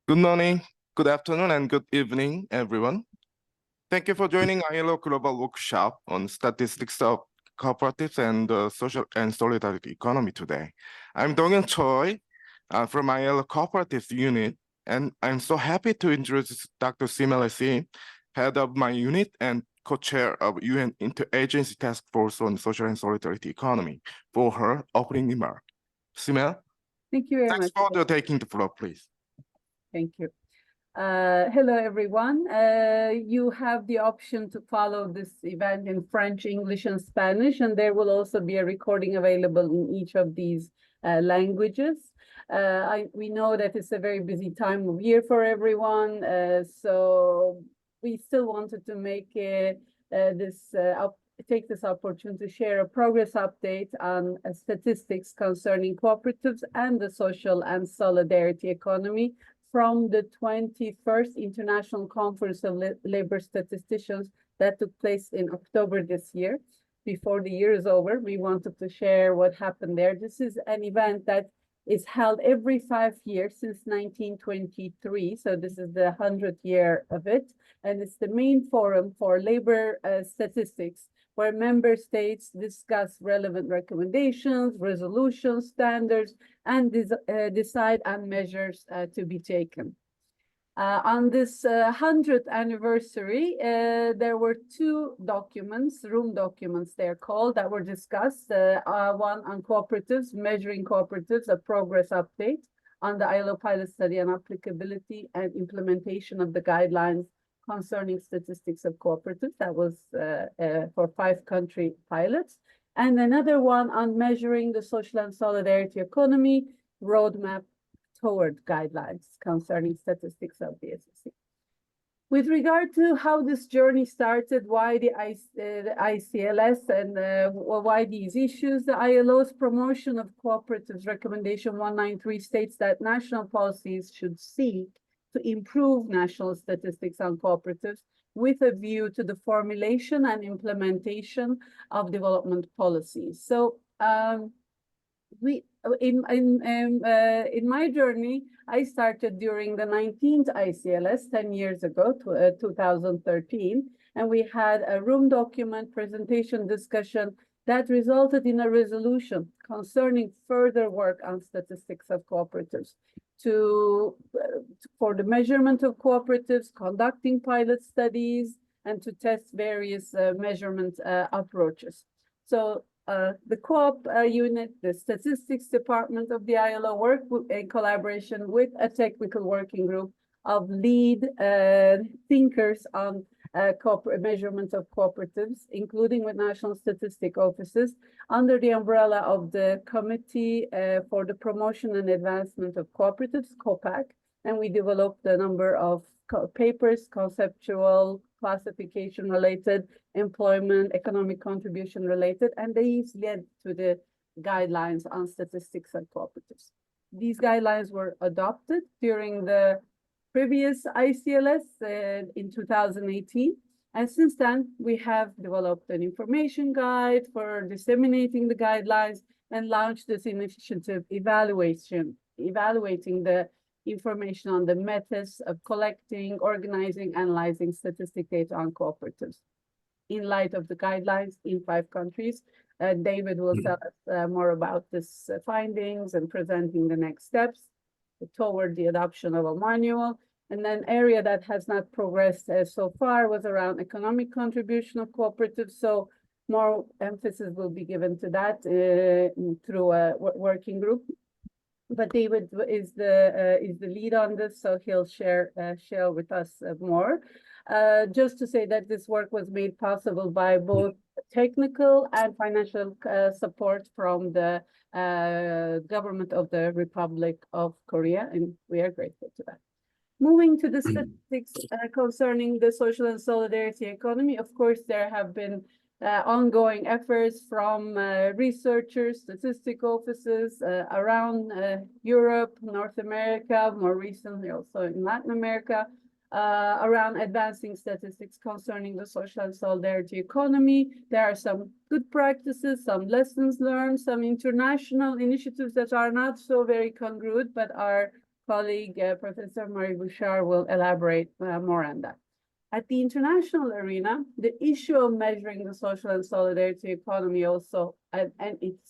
Good morning, good afternoon, and good evening, everyone. Thank you for joining ILO Global Workshop on Statistics of Cooperatives and the Social and Solidarity Economy today. I'm Dong-Young Choi from ILO Cooperatives Unit, and I'm so happy to introduce Dr. Simela Sim, head of my unit and co-chair of UN Interagency Task Force on Social and Solidarity Economy, for her opening remark. Simela, Thank you very thanks much. for taking the floor, please. Thank you. Hello, everyone. You have the option to follow this event in French, English, and Spanish, and there will also be a recording available in each of these languages. We know that it's a very busy time of year for everyone, so we still wanted to make take this opportunity to share a progress update on statistics concerning cooperatives and the social and solidarity economy from the 21st International Conference of Labor Statisticians that took place in October this year. Before the year is over, we wanted to share what happened there. This is an event that is held every 5 years since 1923. So this is the 100th year of it. And it's the main forum for labor statistics, where member states discuss relevant recommendations, resolutions, standards, and decide on measures to be taken. On this 100th anniversary, there were 2 documents, room documents they're called, that were discussed. One on cooperatives, measuring cooperatives, a progress update on the ILO pilot study on applicability and implementation of the guidelines concerning statistics of cooperatives. That was for 5-country pilots. And another one on measuring the social and solidarity economy roadmap toward guidelines concerning statistics of the SSE. With regard to how this journey started, why the ICLS and why these issues, the ILO's promotion of cooperatives recommendation 193 states that national policies should seek to improve national statistics on cooperatives with a view to the formulation and implementation of development policies. So in my journey, I started during the 19th ICLS 10 years ago, 2013, and we had a room document presentation discussion that resulted in a resolution concerning further work on statistics of cooperatives for the measurement of cooperatives, conducting pilot studies, and to test various measurement approaches. So the co-op unit, the statistics department of the ILO worked in collaboration with a technical working group of lead thinkers on measurement of cooperatives, including with national statistic offices, under the umbrella of the Committee for the Promotion and Advancement of Cooperatives, COPAC, and we developed a number of papers, conceptual, classification related, employment, economic contribution related, and these led to the guidelines on statistics and cooperatives. These guidelines were adopted during the previous ICLS in 2018. And since then, we have developed an information guide for disseminating the guidelines and launched this initiative evaluating the information on the methods of collecting, organizing, analyzing statistic data on cooperatives in light of the guidelines in 5 countries. David will tell us more about this findings and presenting the next steps toward the adoption of a manual. And then area that has not progressed so far was around economic contribution of cooperatives. So more emphasis will be given to that through a working group. But David is the lead on this, so he'll share with us more. Just to say that this work was made possible by both technical and financial support from the government of the Republic of Korea, and we are grateful to that. Moving to the statistics concerning the social and solidarity economy, of course, there have been ongoing efforts from researchers, statistic offices around Europe, North America, more recently also in Latin America, around advancing statistics concerning the social and solidarity economy. There are some good practices, some lessons learned, some international initiatives that are not so very congruent, but are colleague, Professor Marie Bouchard, will elaborate more on that. At the international arena, the issue of measuring the social and solidarity economy also and its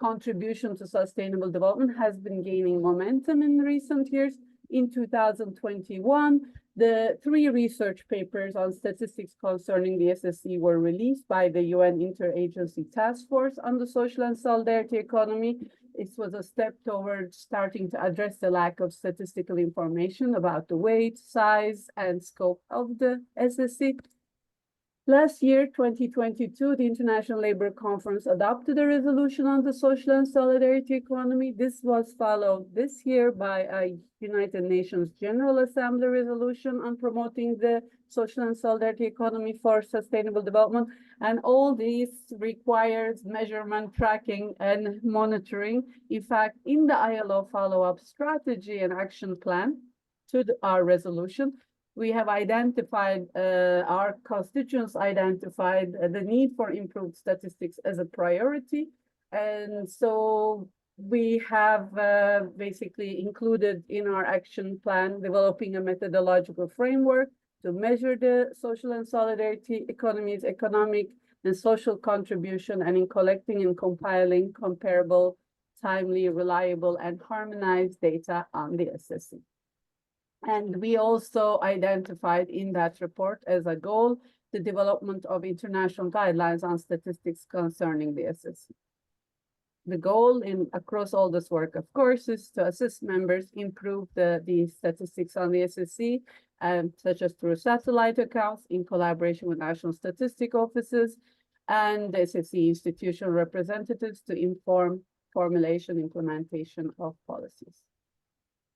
contribution to sustainable development has been gaining momentum in recent years. In 2021, the 3 research papers on statistics concerning the SSE were released by the UN Interagency Task Force on the Social and Solidarity Economy. It was a step towards starting to address the lack of statistical information about the weight, size, and scope of the SSE. Last year, 2022, the International Labour Conference adopted a resolution on the social and solidarity economy. This was followed this year by a United Nations General Assembly resolution on promoting the social and solidarity economy for sustainable development. And all these requires measurement, tracking, and monitoring. In fact, in the ILO follow-up strategy and action plan to our resolution, we have identified, our constituents identified the need for improved statistics as a priority. And so we have basically included in our action plan developing a methodological framework to measure the social and solidarity economy's economic and social contribution, and in collecting and compiling comparable, timely, reliable, and harmonized data on the SSE. And we also identified in that report as a goal the development of international guidelines on statistics concerning the SSE. The goal across all this work, of course, is to assist members improve the statistics on the SSE, such as through satellite accounts in collaboration with national statistic offices and SSE institutional representatives to inform formulation, implementation of policies.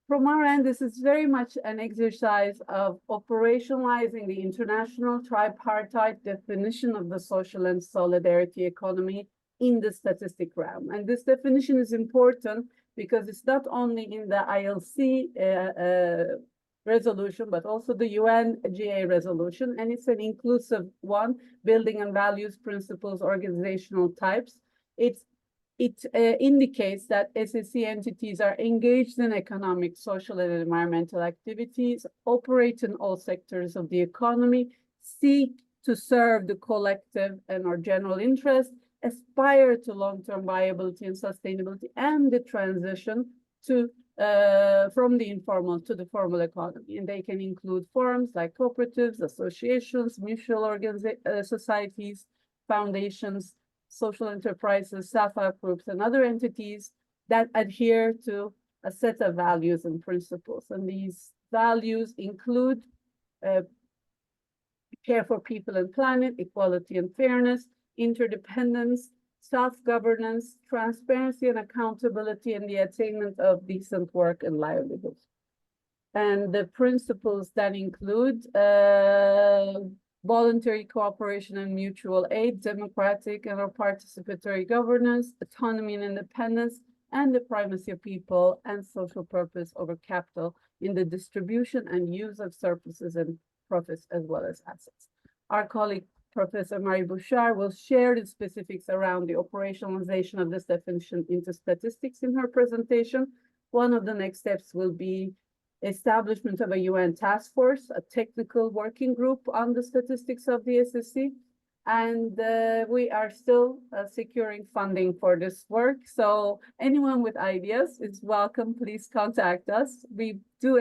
From our end, this is very much an exercise of operationalizing the international tripartite definition of the social and solidarity economy in the statistic realm. And this definition is important because it's not only in the ILC resolution, but also the UNGA resolution, and it's an inclusive one, building on values, principles, organizational types. It indicates that SSE entities are engaged in economic, social, and environmental activities, operate in all sectors of the economy, seek to serve the collective and or general interest, aspire to long-term viability and sustainability, and the transition to from the informal to the formal economy. And they can include forms like cooperatives, associations, mutual societies, foundations, social enterprises, self-help groups, and other entities that adhere to a set of values and principles. And these values include care for people and planet, equality and fairness, interdependence, self-governance, transparency and accountability, and the attainment of decent work and livelihood. And the principles that include voluntary cooperation and mutual aid, democratic and participatory governance, autonomy and independence, and the primacy of people and social purpose over capital in the distribution and use of surpluses and profits as well as assets. Our colleague, Professor Marie Bouchard, will share the specifics around the operationalization of this definition into statistics in her presentation. One of the next steps will be establishment of a UN task force, a technical working group on the statistics of the SSE. And we are still securing funding for this work. So anyone with ideas is welcome. Please contact us. We do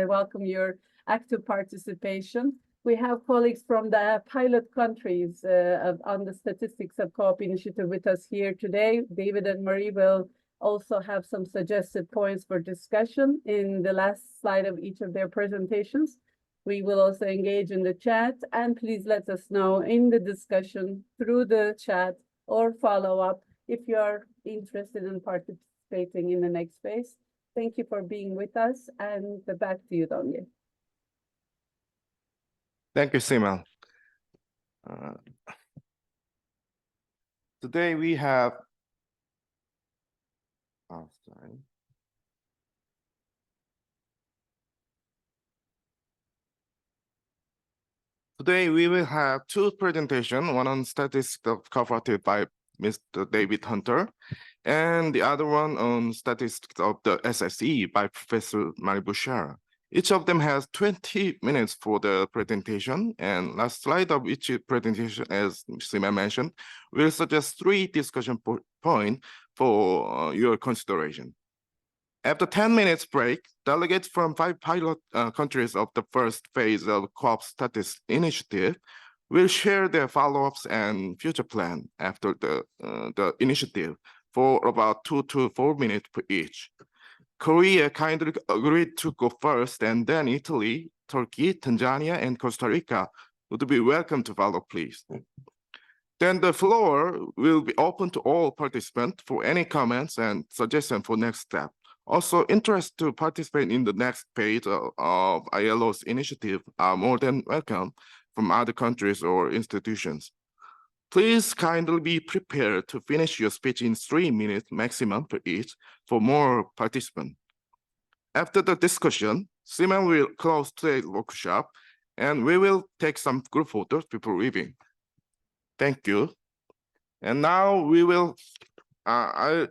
welcome your active participation. We have colleagues from the pilot countries on the statistics of Co-op initiative with us here today. David and Marie will also have some suggested points for discussion in the last slide of each of their presentations. We will also engage in the chat, and please let us know in the discussion through the chat or follow up if you're interested in participating in the next phase. Thank you for being with us, and back to you, Donye. Thank you, Simel. Today we have Today we will have two presentations, one on statistics of cooperative by Mr. David Hunter, and the other one on statistics of the SSE by Professor Marie Bouchard. Each of them has 20 minutes for the presentation, and last slide of each presentation, as Sima mentioned, will suggest 3 discussion points for your consideration. After 10 minutes break, delegates from 5 pilot countries of the first phase of Co-op Statistics Initiative will share their follow-ups and future plan after the initiative for about 2 to 4 minutes per each. Korea kindly agreed to go first, and then Italy, Turkey, Tanzania, and Costa Rica would be welcome to follow, please. Then the floor will be open to all participants for any comments and suggestions for next step. Also, interested to participate in the next phase of ILO's initiative are more than welcome from other countries or institutions. Please kindly be prepared to finish your speech in 3 minutes maximum per each for more participants. After the discussion, Simon will close today's workshop, and we will take some group photos before leaving. Thank you. And now we will, I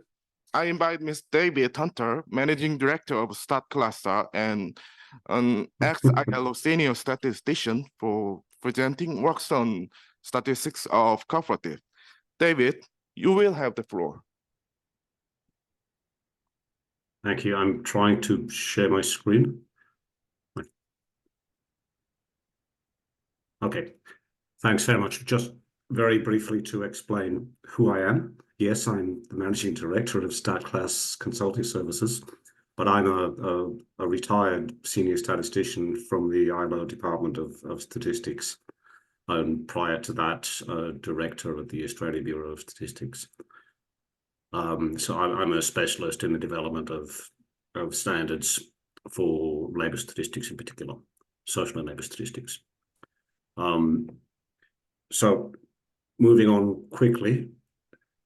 invite Ms. David Hunter, Managing Director of Stat Cluster and an ex-ILO senior statistician, for presenting works on statistics of cooperative. David, you will have the floor. Thank you. I'm trying to share my screen. Okay, thanks very much. Just very briefly to explain who I am. Yes, I'm the Managing Director of StatClass Consulting Services, but I'm a retired senior statistician from the ILO Department of Statistics. And prior to that, Director of the Australian Bureau of Statistics. So I'm a specialist in the development of standards for labour statistics in particular, social and labour statistics. So moving on quickly.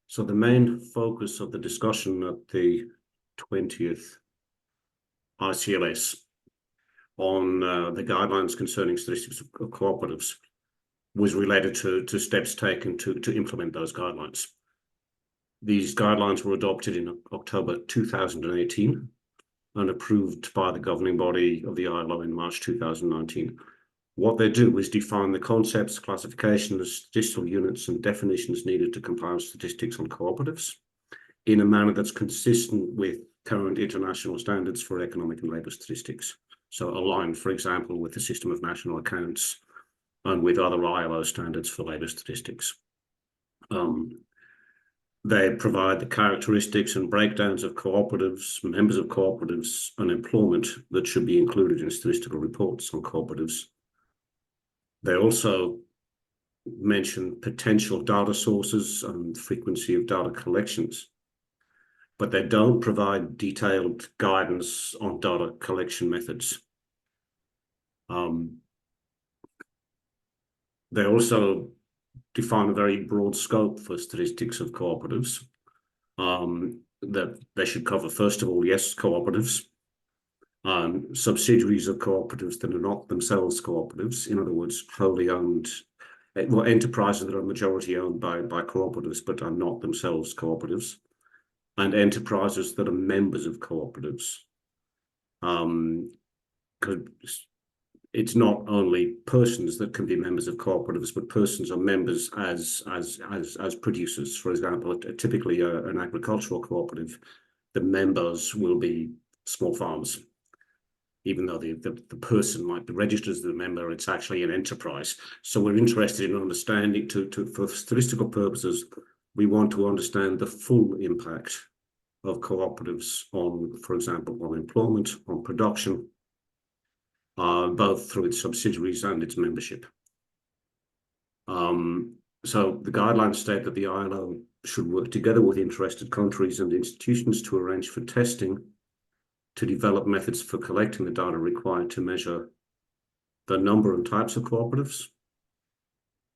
So the main focus of the discussion at the 20th ICLS on the guidelines concerning statistics of cooperatives was related to steps taken to implement those guidelines. These guidelines were adopted in October 2018 and approved by the governing body of the ILO in March 2019. What they do is define the concepts, classifications, statistical units, and definitions needed to compile statistics on cooperatives in a manner that's consistent with current international standards for economic and labour statistics. So aligned, for example, with the system of national accounts and with other ILO standards for labour statistics. They provide the characteristics and breakdowns of cooperatives, members of cooperatives, and employment that should be included in statistical reports on cooperatives. They also mention potential data sources and frequency of data collections, but they don't provide detailed guidance on data collection methods. They also define a very broad scope for statistics of cooperatives, that they should cover, first of all, yes, cooperatives, subsidiaries of cooperatives that are not themselves cooperatives, in other words, wholly owned, well, enterprises that are majority owned by cooperatives but are not themselves cooperatives, and enterprises that are members of cooperatives. It's not only persons that can be members of cooperatives, but persons are members as producers. For example, typically an agricultural cooperative, the members will be small farms. Even though the person might be registered as the member, it's actually an enterprise. So we're interested in understanding, for statistical purposes, we want to understand the full impact of cooperatives on, for example, on employment, on production, both through its subsidiaries and its membership. So the guidelines state that the ILO should work together with interested countries and institutions to arrange for testing, to develop methods for collecting the data required to measure the number and types of cooperatives,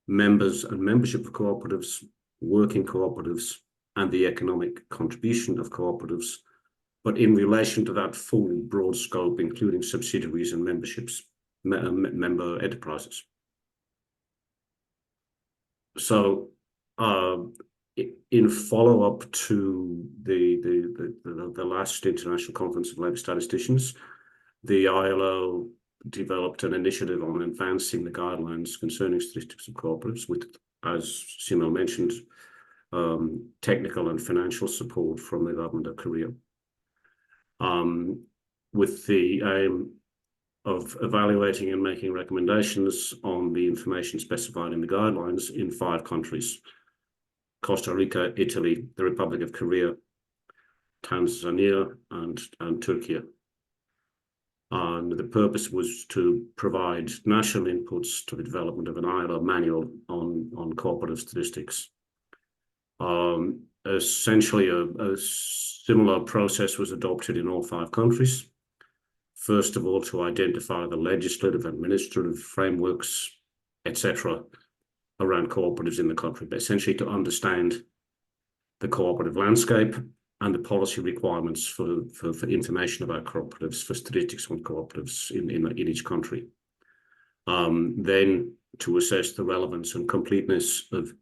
members and membership of cooperatives, working cooperatives, and the economic contribution of cooperatives, but in relation to that full broad scope, including subsidiaries and memberships, member enterprises. So in follow-up to the last International Conference of Labour Statisticians, the ILO developed an initiative on advancing the guidelines concerning statistics of cooperatives with, as Simo mentioned, technical and financial support from the government of Korea, with the aim of evaluating and making recommendations on the information specified in the guidelines in 5 countries: Costa Rica, Italy, the Republic of Korea, Tanzania, and Turkey. And the purpose was to provide national inputs to the development of an ILO manual on cooperative statistics. Essentially, a similar process was adopted in all 5 countries. First of all, to identify the legislative, administrative frameworks, etc., around cooperatives in the country, but essentially to understand the cooperative landscape and the policy requirements for information about cooperatives, for statistics on cooperatives in each country. Then to assess the relevance and completeness of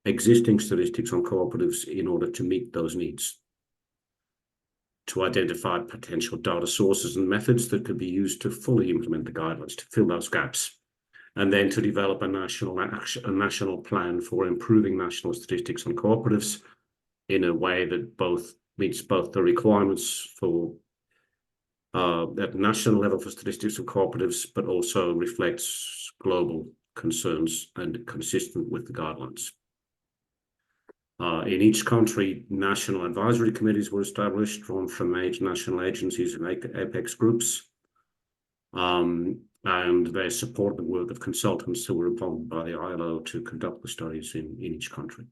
existing statistics on cooperatives in order to meet those needs. To identify potential data sources and methods that could be used to fully implement the guidelines, to fill those gaps. And then to develop a national plan for improving national statistics on cooperatives in a way that meets both the requirements for at national level for statistics of cooperatives, but also reflects global concerns and consistent with the guidelines. In each country, national advisory committees were established, drawn from major national agencies and apex groups, and they support the work of consultants who were appointed by the ILO to conduct the studies in each country.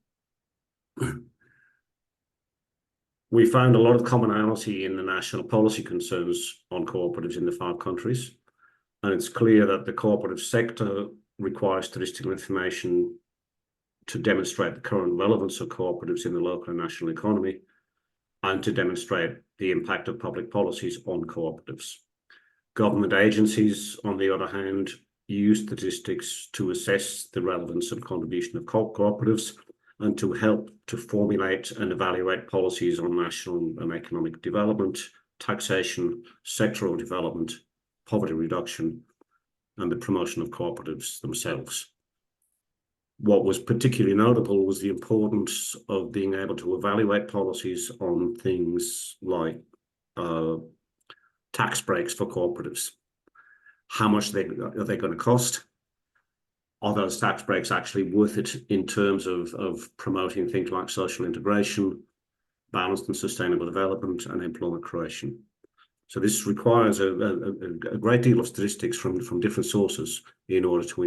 We found a lot of commonality in the national policy concerns on cooperatives in the 5 countries, and it's clear that the cooperative sector requires statistical information to demonstrate the current relevance of cooperatives in the local and national economy, and to demonstrate the impact of public policies on cooperatives. Government agencies, on the other hand, use statistics to assess the relevance and contribution of cooperatives and to help to formulate and evaluate policies on national and economic development, taxation, sectoral development, poverty reduction, and the promotion of cooperatives themselves. What was particularly notable was the importance of being able to evaluate policies on things like tax breaks for cooperatives. How much are they going to cost? Are those tax breaks actually worth it in terms of promoting things like social integration, balanced and sustainable development, and employment creation? So this requires a great deal of statistics from different sources in order to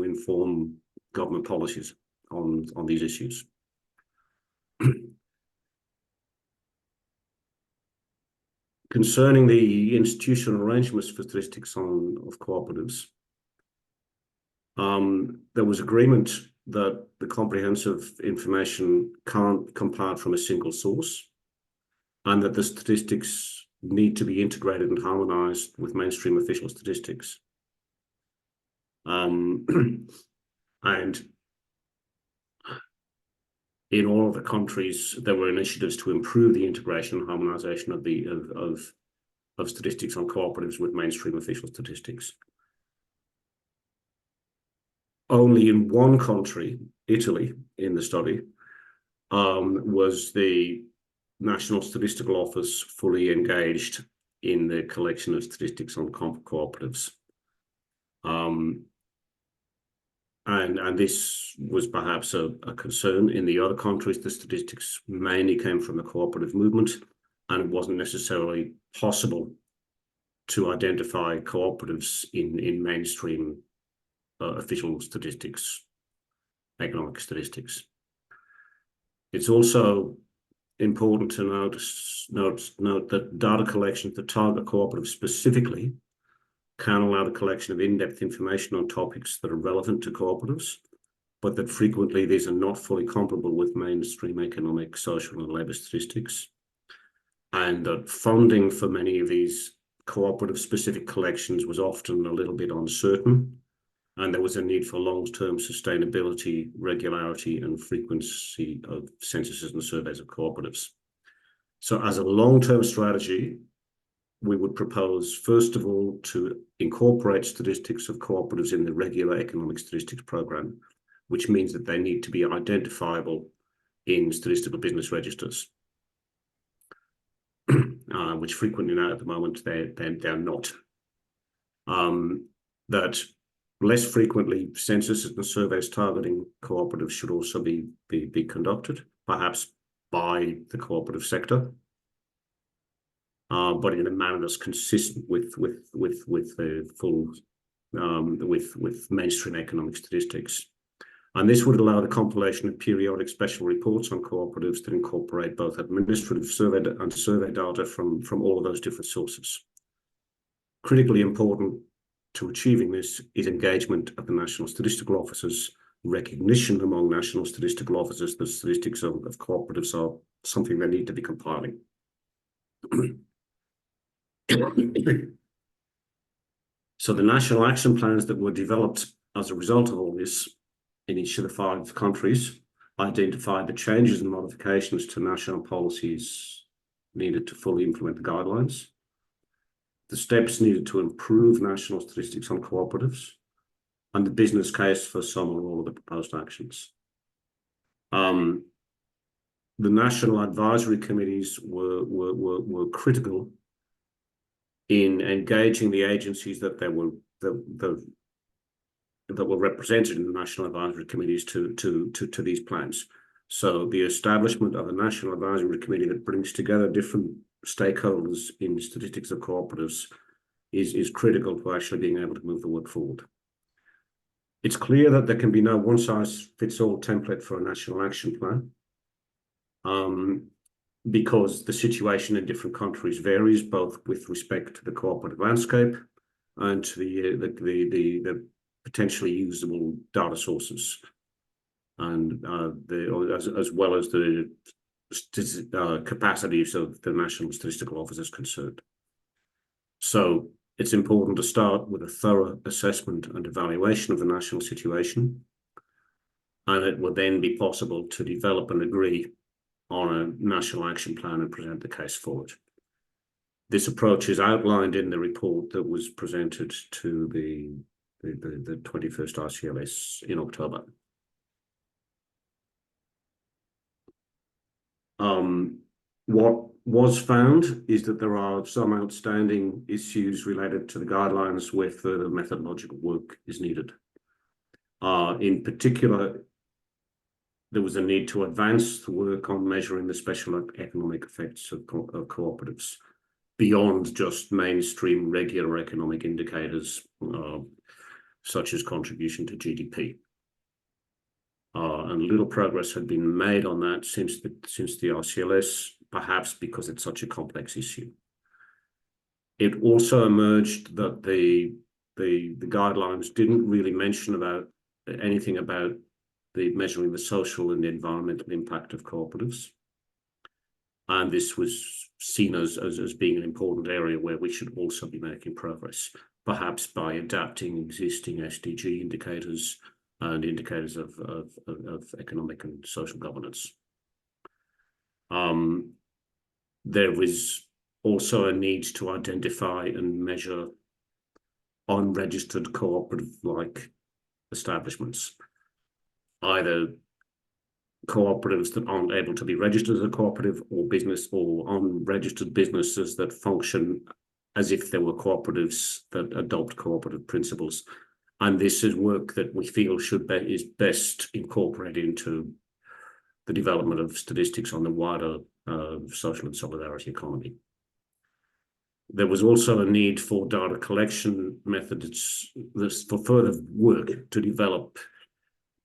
inform government policies on these issues. Concerning the institutional arrangements for statistics of cooperatives, there was agreement that the comprehensive information can't compile from a single source, and that the statistics need to be integrated and harmonized with mainstream official statistics. And in all of the countries, there were initiatives to improve the integration and harmonization of statistics on cooperatives with mainstream official statistics. Only in one country, Italy, in the study, was the National Statistical Office fully engaged in the collection of statistics on cooperatives. And this was perhaps a concern. In the other countries, the statistics mainly came from the cooperative movement, and it wasn't necessarily possible to identify cooperatives in mainstream official statistics, economic statistics. It's also important to note that data collections that target cooperatives specifically can allow the collection of in-depth information on topics that are relevant to cooperatives, but that frequently these are not fully comparable with mainstream economic, social, and labour statistics, and that funding for many of these cooperative-specific collections was often a little bit uncertain, and there was a need for long-term sustainability, regularity, and frequency of censuses and surveys of cooperatives. So as a long-term strategy, we would propose, first of all, to incorporate statistics of cooperatives in the regular economic statistics program, which means that they need to be identifiable in statistical business registers, which frequently now at the moment they're not. That less frequently censuses and surveys targeting cooperatives should also be conducted, perhaps by the cooperative sector, but in a manner that's consistent with the full with mainstream economic statistics. And this would allow the compilation of periodic special reports on cooperatives that incorporate both administrative survey and survey data from all of those different sources. Critically important to achieving this is engagement of the national statistical officers, recognition among national statistical officers that statistics of cooperatives are something they need to be compiling. So the national action plans that were developed as a result of all this in each of the 5 countries identified the changes and modifications to national policies needed to fully implement the guidelines, the steps needed to improve national statistics on cooperatives, and the business case for some or all of the proposed actions. The national advisory committees were critical in engaging the agencies that were represented in the national advisory committees to these plans. So the establishment of a national advisory committee that brings together different stakeholders in statistics of cooperatives is critical to actually being able to move the work forward. It's clear that there can be no one-size-fits-all template for a national action plan, because the situation in different countries varies, both with respect to the cooperative landscape and to the potentially usable data sources, and as well as the capacities of the national statistical officers concerned. So it's important to start with a thorough assessment and evaluation of the national situation, and it will then be possible to develop and agree on a national action plan and present the case forward. This approach is outlined in the report that was presented to the 21st ICLS in October. What was found is that there are some outstanding issues related to the guidelines where further methodological work is needed. In particular, there was a need to advance the work on measuring the special economic effects of cooperatives beyond just mainstream regular economic indicators, such as contribution to GDP. And little progress had been made on that since the ICLS, perhaps because it's such a complex issue. It also emerged that the guidelines didn't really mention anything about measuring the social and the environmental impact of cooperatives. And this was seen as being an important area where we should also be making progress, perhaps by adapting existing SDG indicators and indicators of economic and social governance. There was also a need to identify and measure unregistered cooperative-like establishments, either cooperatives that aren't able to be registered as a cooperative, or unregistered businesses that function as if they were cooperatives that adopt cooperative principles. And this is work that we feel is best incorporated into the development of statistics on the wider social and solidarity economy. There was also a need for data collection methods, for further work to develop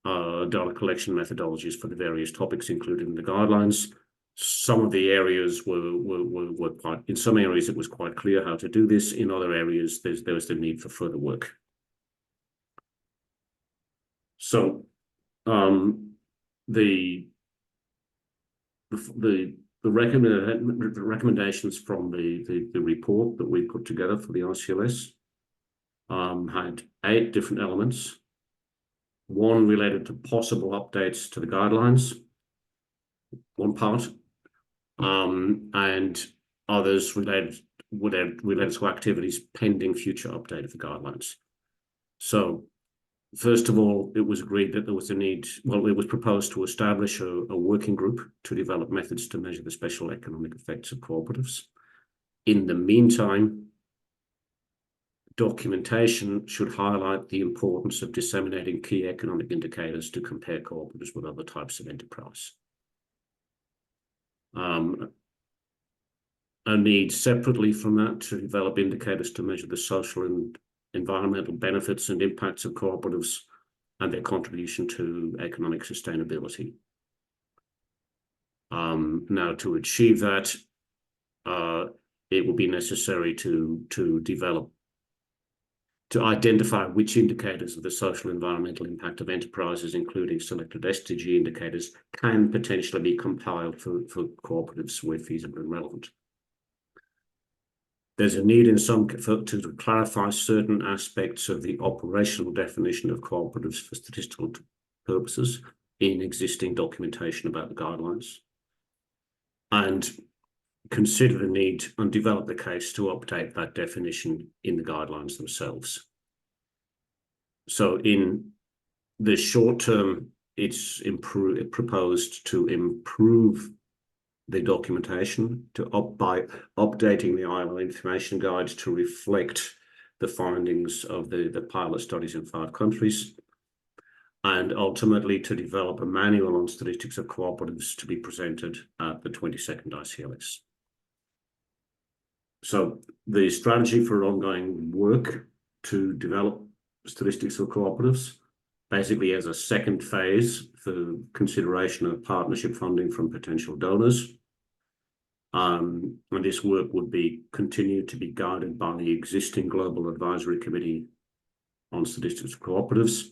data collection methodologies for the various topics included in the guidelines. Some of the areas were quite, in some areas it was quite clear how to do this. In other areas, there was the need for further work. So the recommendations from the report that we put together for the ICLS had 8 different elements. One related to possible updates to the guidelines, one part, and others related to activities pending future update of the guidelines. So first of all, it was agreed that there was a need, well, it was proposed to establish a working group to develop methods to measure the special economic effects of cooperatives. In the meantime, documentation should highlight the importance of disseminating key economic indicators to compare cooperatives with other types of enterprise. A need separately from that to develop indicators to measure the social and environmental benefits and impacts of cooperatives and their contribution to economic sustainability. Now, to achieve that, it will be necessary to identify which indicators of the social and environmental impact of enterprises, including selected SDG indicators, can potentially be compiled for cooperatives where feasible and relevant. There's a need to clarify certain aspects of the operational definition of cooperatives for statistical purposes in existing documentation about the guidelines, and consider the need and develop the case to update that definition in the guidelines themselves. So in the short term, it's proposed to improve the documentation by updating the ILO information guide to reflect the findings of the pilot studies in 5 countries, and ultimately to develop a manual on statistics of cooperatives to be presented at the 22nd ICLS. So the strategy for ongoing work to develop statistics of cooperatives basically as a second phase for consideration of partnership funding from potential donors. And this work would be continued to be guided by the existing Global Advisory Committee on Statistics of Cooperatives,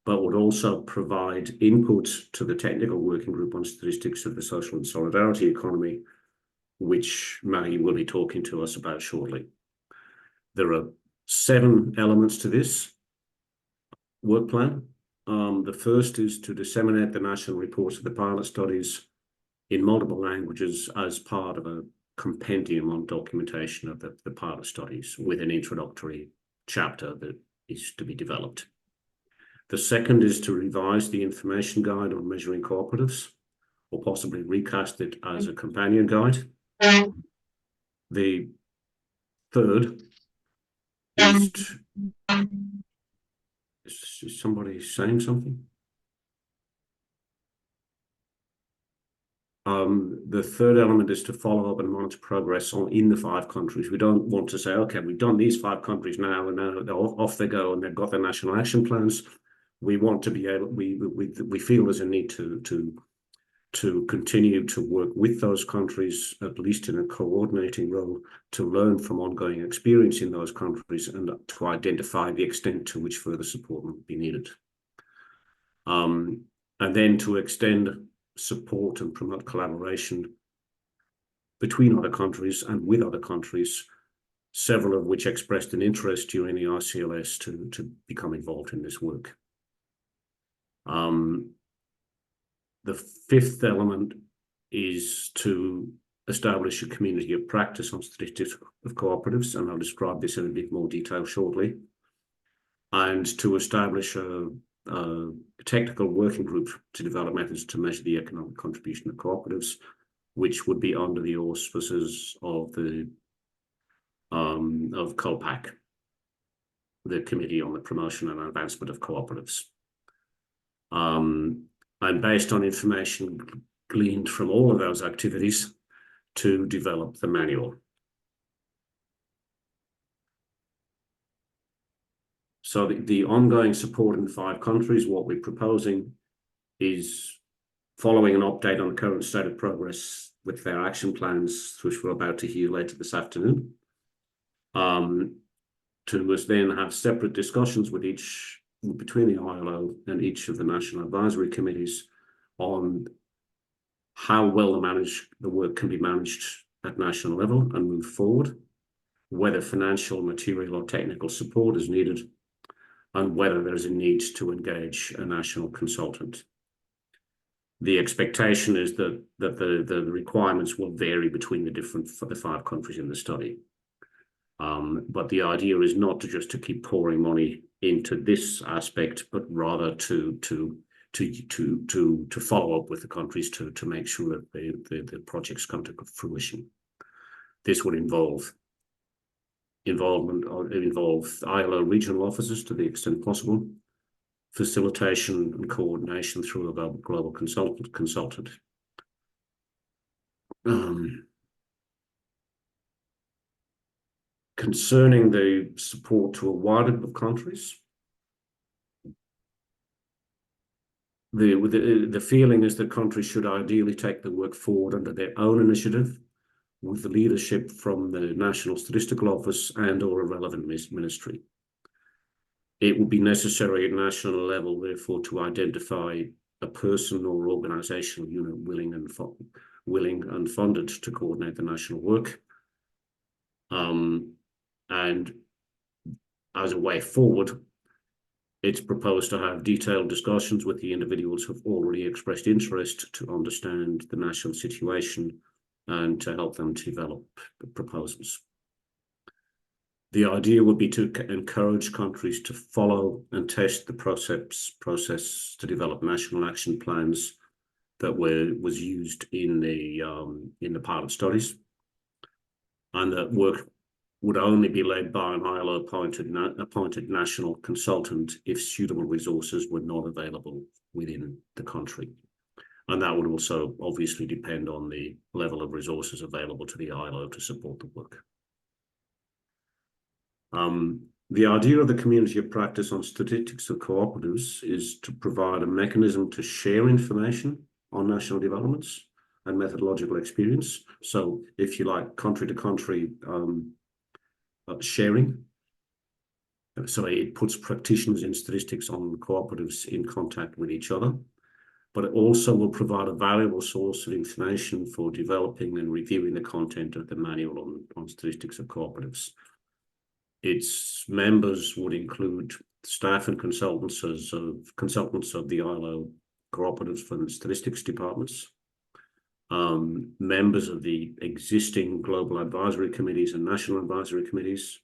but would also provide input to the Technical Working Group on Statistics of the Social and Solidarity Economy, which Maggie will be talking to us about shortly. There are 7 elements to this work plan. The first is to disseminate the national reports of the pilot studies in multiple languages as part of a compendium on documentation of the pilot studies with an introductory chapter that is to be developed. The second is to revise the information guide on measuring cooperatives, or possibly recast it as a companion guide. The third is is somebody saying something? The third element is to follow up and monitor progress in the 5 countries. We don't want to say, okay, we've done these 5 countries now, and now they're off they go, and they've got their national action plans. We want to be able, we feel there's a need to continue to work with those countries, at least in a coordinating role, to learn from ongoing experience in those countries and to identify the extent to which further support would be needed. And then to extend support and promote collaboration between other countries and with other countries, several of which expressed an interest during the ICLS to become involved in this work. The 5th element is to establish a community of practice on statistics of cooperatives, and I'll describe this in a bit more detail shortly, and to establish a technical working group to develop methods to measure the economic contribution of cooperatives, which would be under the auspices of COPAC, the Committee on the Promotion and Advancement of Cooperatives. And based on information gleaned from all of those activities, to develop the manual. So the ongoing support in 5 countries, what we're proposing is following an update on the current state of progress with their action plans, which we're about to hear later this afternoon, to us then have separate discussions with between the ILO and each of the national advisory committees on how well the work can be managed at national level and move forward, whether financial, material, or technical support is needed, and whether there is a need to engage a national consultant. The expectation is that the requirements will vary between the 5 countries in the study. But the idea is not to keep pouring money into this aspect, but rather to follow up with the countries to make sure that the projects come to fruition. This would involve ILO regional offices to the extent possible, facilitation and coordination through a global consultant. Concerning the support to a wider group of countries, the feeling is that countries should ideally take the work forward under their own initiative, with the leadership from the National Statistical Office and/or a relevant ministry. It would be necessary at national level, therefore, to identify a person or organizational unit willing and funded to coordinate the national work. And as a way forward, it's proposed to have detailed discussions with the individuals who have already expressed interest to understand the national situation and to help them to develop proposals. The idea would be to encourage countries to follow and test the process to develop national action plans that was used in the pilot studies, and that work would only be led by an ILO appointed national consultant if suitable resources were not available within the country. And that would also obviously depend on the level of resources available to the ILO to support the work. The idea of the community of practice on statistics of cooperatives is to provide a mechanism to share information on national developments and methodological experience. So if you like, country to country sharing. So it puts practitioners in statistics on cooperatives in contact with each other, but it also will provide a valuable source of information for developing and reviewing the content of the manual on statistics of cooperatives. Its members would include staff and consultants of the ILO cooperatives and statistics departments, members of the existing global advisory committees and national advisory committees,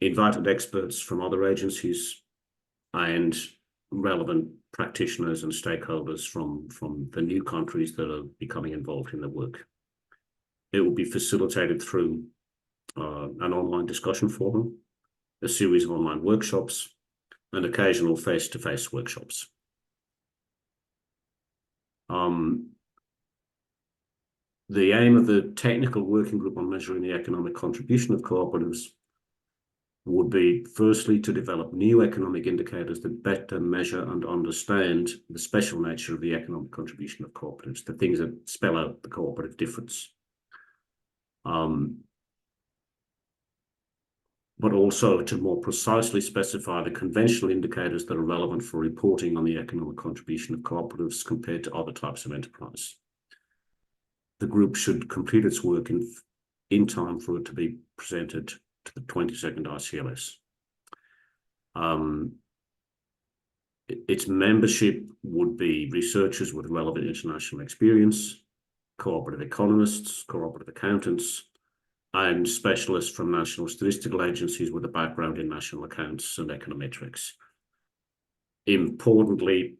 invited experts from other agencies, and relevant practitioners and stakeholders from the new countries that are becoming involved in the work. It will be facilitated through an online discussion forum, a series of online workshops, and occasional face-to-face workshops. The aim of the technical working group on measuring the economic contribution of cooperatives would be, firstly, to develop new economic indicators that better measure and understand the special nature of the economic contribution of cooperatives, the things that spell out the cooperative difference. But also to more precisely specify the conventional indicators that are relevant for reporting on the economic contribution of cooperatives compared to other types of enterprise. The group should complete its work in time for it to be presented to the 22nd ICLS. Its membership would be researchers with relevant international experience, cooperative economists, cooperative accountants, and specialists from national statistical agencies with a background in national accounts and econometrics. Importantly,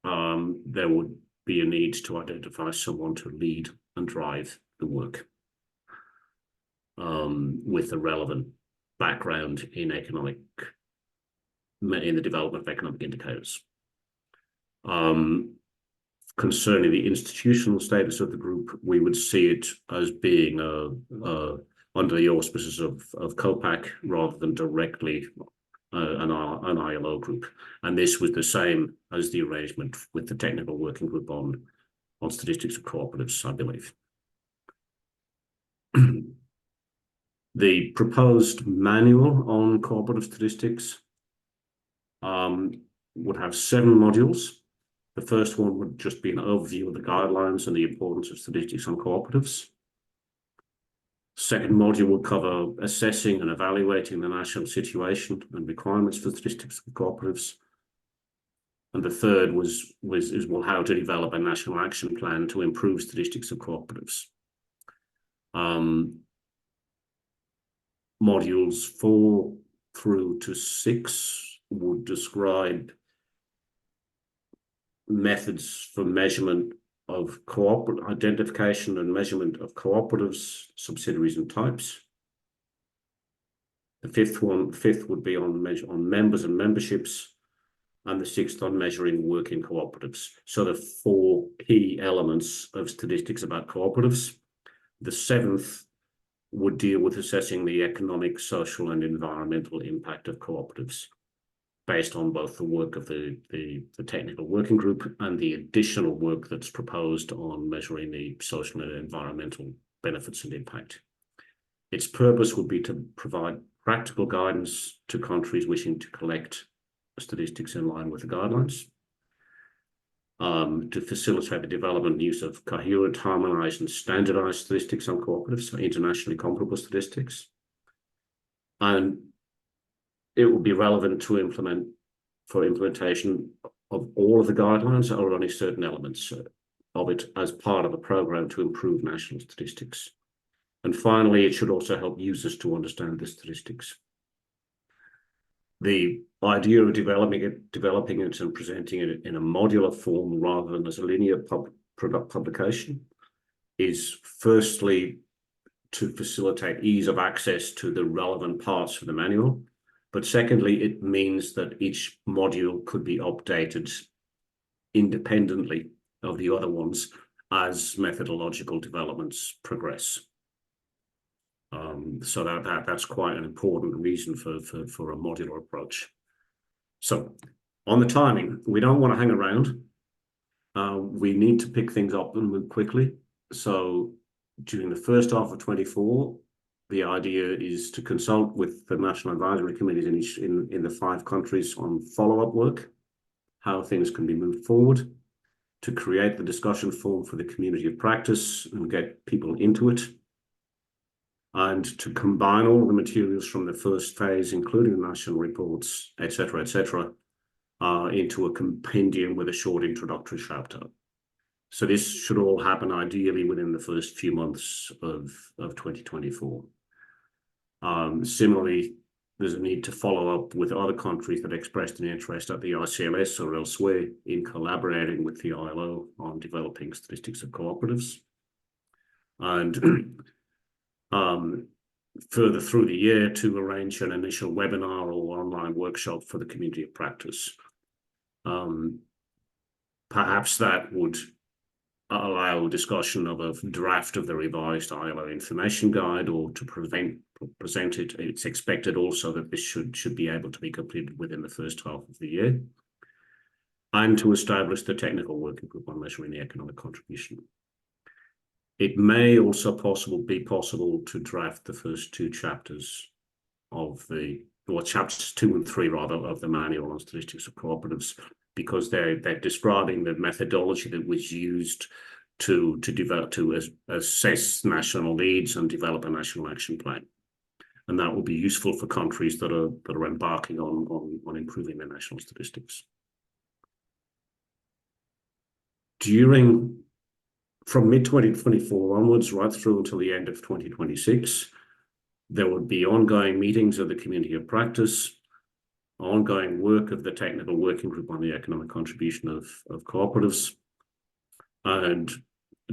there would be a need to identify someone to lead and drive the work with a relevant background in the development of economic indicators. Concerning the institutional status of the group, we would see it as being under the auspices of COPAC rather than directly an ILO group. And this was the same as the arrangement with the technical working group on statistics of cooperatives, I believe. The proposed manual on cooperative statistics would have 7 modules. The first one would just be an overview of the guidelines and the importance of statistics on cooperatives. Second module will cover assessing and evaluating the national situation and requirements for statistics of cooperatives. And the third is how to develop a national action plan to improve statistics of cooperatives. Modules 4 through to 6 would describe methods for measurement of identification and measurement of cooperatives, subsidiaries, and types. The fifth would be on members and memberships, and the sixth on measuring work in cooperatives. So the 4 key elements of statistics about cooperatives. The 7th would deal with assessing the economic, social, and environmental impact of cooperatives, based on both the work of the technical working group and the additional work that's proposed on measuring the social and environmental benefits and impact. Its purpose would be to provide practical guidance to countries wishing to collect statistics in line with the guidelines, to facilitate the development and use of coherent, harmonized, and standardized statistics on cooperatives, so internationally comparable statistics. And it will be relevant to implementation of all of the guidelines, or only certain elements of it, as part of a program to improve national statistics. And finally, it should also help users to understand the statistics. The idea of developing it and presenting it in a modular form rather than as a linear publication is firstly to facilitate ease of access to the relevant parts of the manual. But secondly, it means that each module could be updated independently of the other ones as methodological developments progress. So that's quite an important reason for a modular approach. So on the timing, we don't want to hang around. We need to pick things up and move quickly. So during the first half of 24, the idea is to consult with the national advisory committees in the 5 countries on follow-up work, how things can be moved forward, to create the discussion forum for the community of practice and get people into it, and to combine all the materials from the first phase, including national reports, etc., into a compendium with a short introductory chapter. So this should all happen ideally within the first few months of 2024. Similarly, there's a need to follow up with other countries that expressed an interest at the ICLS or elsewhere in collaborating with the ILO on developing statistics of cooperatives. And further through the year to arrange an initial webinar or online workshop for the community of practice. Perhaps that would allow discussion of a draft of the revised ILO information guide, or to present it. It's expected also that this should be able to be completed within the first half of the year, and to establish the technical working group on measuring the economic contribution. It may also be possible to draft the first 2 chapters of chapters 2 and 3 rather, of the manual on statistics of cooperatives, because they're describing the methodology that was used to assess national needs and develop a national action plan. And that will be useful for countries that are embarking on improving their national statistics. From mid-2024 onwards, right through until the end of 2026, there would be ongoing meetings of the community of practice, ongoing work of the technical working group on the economic contribution of cooperatives, and